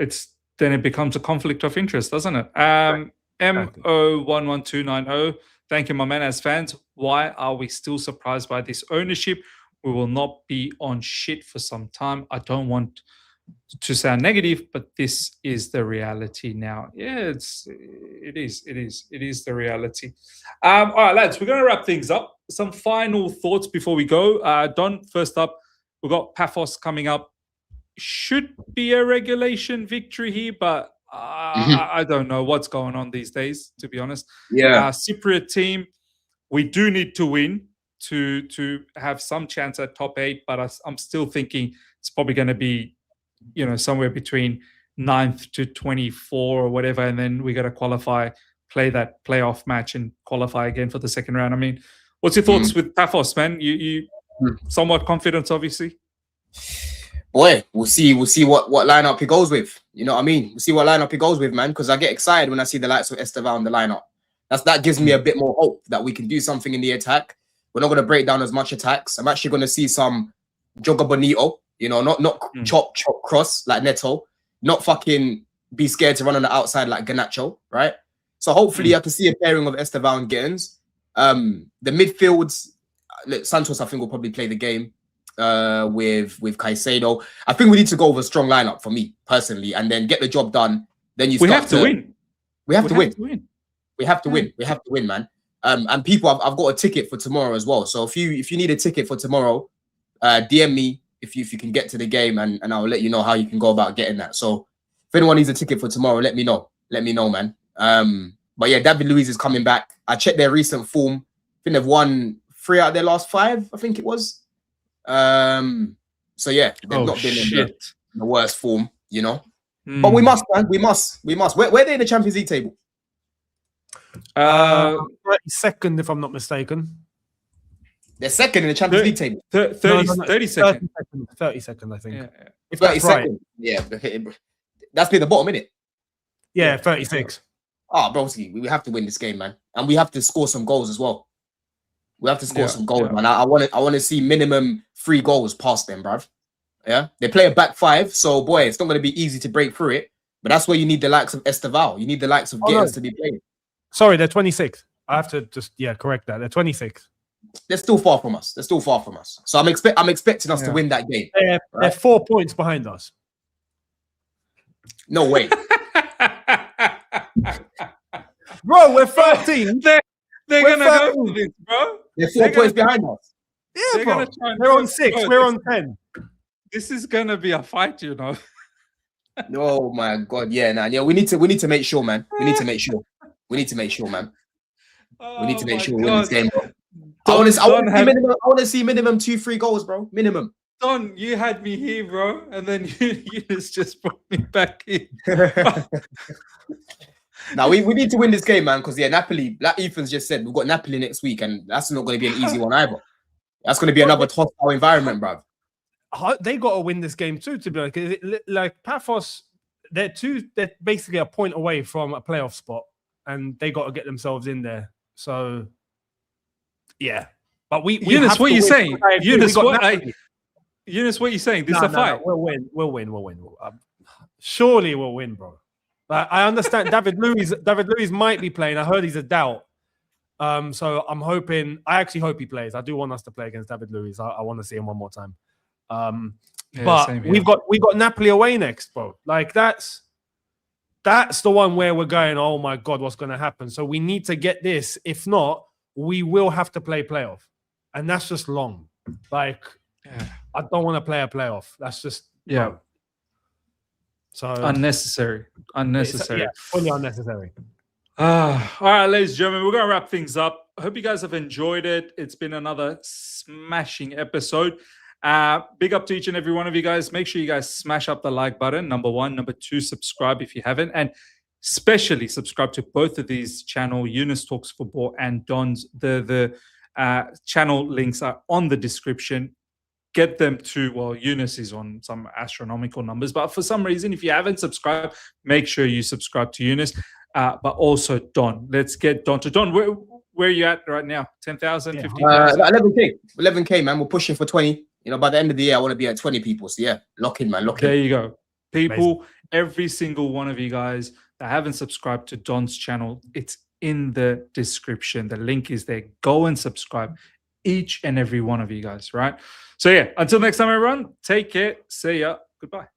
then it becomes a conflict of interest, doesn't it? MO11290. Thank you, my man. As fans, why are we still surprised by this ownership? We will not be on shit for some time. I don't want to sound negative, but this is the reality now. Yeah, it is the reality. All right, lads, we're going to wrap things up. Some final thoughts before we go. Don, first up, we've got Paphos coming up. Should be a regulation victory here, but I don't know what's going on these days, to be honest. Yeah. Cypriot team, we do need to win to have some chance at top 8, but I'm still thinking it's probably going to be, somewhere between 9th to 24 or whatever, and then we got to qualify, play that playoff match and qualify again for the second round. I mean, what's your thoughts with Paphos, man? You somewhat confident, obviously? Boy, we'll see what lineup he goes with. You know what I mean? We'll see what lineup he goes with, man, because I get excited when I see the likes of Estevan in the lineup. That gives me a bit more hope that we can do something in the attack. We're not going to break down as much attacks. I'm actually going to see some Joga Bonito, not chop cross like Neto, not fucking be scared to run on the outside like Garnacho, right? So hopefully I can see a pairing of Estevan and Gittins. The midfields, Santos I think will probably play the game with Caicedo. I think we need to go with a strong lineup for me personally, and then get the job done. Then we have to win. We have to win. We have to win. We have to win, man. And people, I've got a ticket for tomorrow as well. So if you need a ticket for tomorrow, DM me if you can get to the game, and I'll let you know how you can go about getting that. So if anyone needs a ticket for tomorrow, let me know. Let me know, man. But yeah, David Luiz is coming back. I checked their recent form. I think they've won 3 out of their last 5, I think it was. So yeah, they've not been in the worst form, you know. But we must, man. We must. Where are they in the Champions League table? 32nd, if I'm not mistaken. They're second in the Champions League table. 32nd. 32nd, I think. Yeah. If that's right. Yeah, that's near the bottom, isn't it? Yeah, 36. Oh, bro, we have to win this game, man, and we have to score some goals as well. We have to score some goals, man. I want to see minimum 3 goals past them, bruv. Yeah, they play a back 5, so boy, it's not going to be easy to break through it. But that's where you need the likes of Esteval. You need the likes of Gittins to be playing. Sorry, they're 26. I have to just correct that. They're 26. They're still far from us. So I'm expecting us to win that game. They're 4 points behind us. No way. Bro, we're 13. They're going to go for this, bro. They're 4 points behind us. Yeah, bro. They're on 6. We're on 10. This is going to be a fight, you know. Oh, my God. Yeah, nah. Yeah, we need to make sure, man. We need to make sure, man. We need to make sure we win this game, bro. I want to see minimum 2-3 goals, bro. Minimum. Don, you had me here, bro, and then you just brought me back in. Now we need to win this game, man, because Napoli, like Ethan's just said, we've got Napoli next week, and that's not going to be an easy one either. That's going to be another hostile environment, bro. They got to win this game too, to be honest. Like Paphos, they're basically a point away from a playoff spot, and they got to get themselves in there. So, yeah. But Eunice, what are you saying? Eunice, what are you saying? This is a fight. We'll win. Surely we'll win, bro. I understand David Luiz might be playing. I heard he's a doubt. So I'm hoping. I actually hope he plays. I do want us to play against David Luiz. I want to see him one more time. But we've got Napoli away next, bro. Like that's the one where we're going, oh my God, what's going to happen? So we need to get this. If not, we will have to play playoff. And that's just long. Like, I don't want to play a playoff. That's just so unnecessary. Fully unnecessary. All right, ladies and gentlemen, we're going to wrap things up. I hope you guys have enjoyed it. It's been another smashing episode. Big up to each and every one of you guys. Make sure you guys smash up the like button, number 1. Number 2, subscribe if you haven't. And especially subscribe to both of these channels, Eunice Talks Football and Don's. The channel links are on the description. Get them to, well, Eunice is on some astronomical numbers, but for some reason, if you haven't subscribed, make sure you subscribe to Eunice, but also Don. Let's get Don to Don. Where are you at right now? 10,000, 15,000? 11K, man. We're pushing for 20. You know, by the end of the year, I want to be at 20 people. So yeah, lock in, man. Lock in. There you go. People, every single one of you guys that haven't subscribed to Don's channel, it's in the description. The link is there. Go and subscribe, each and every one of you guys, right? So yeah, until next time, everyone, take care. See ya. Goodbye.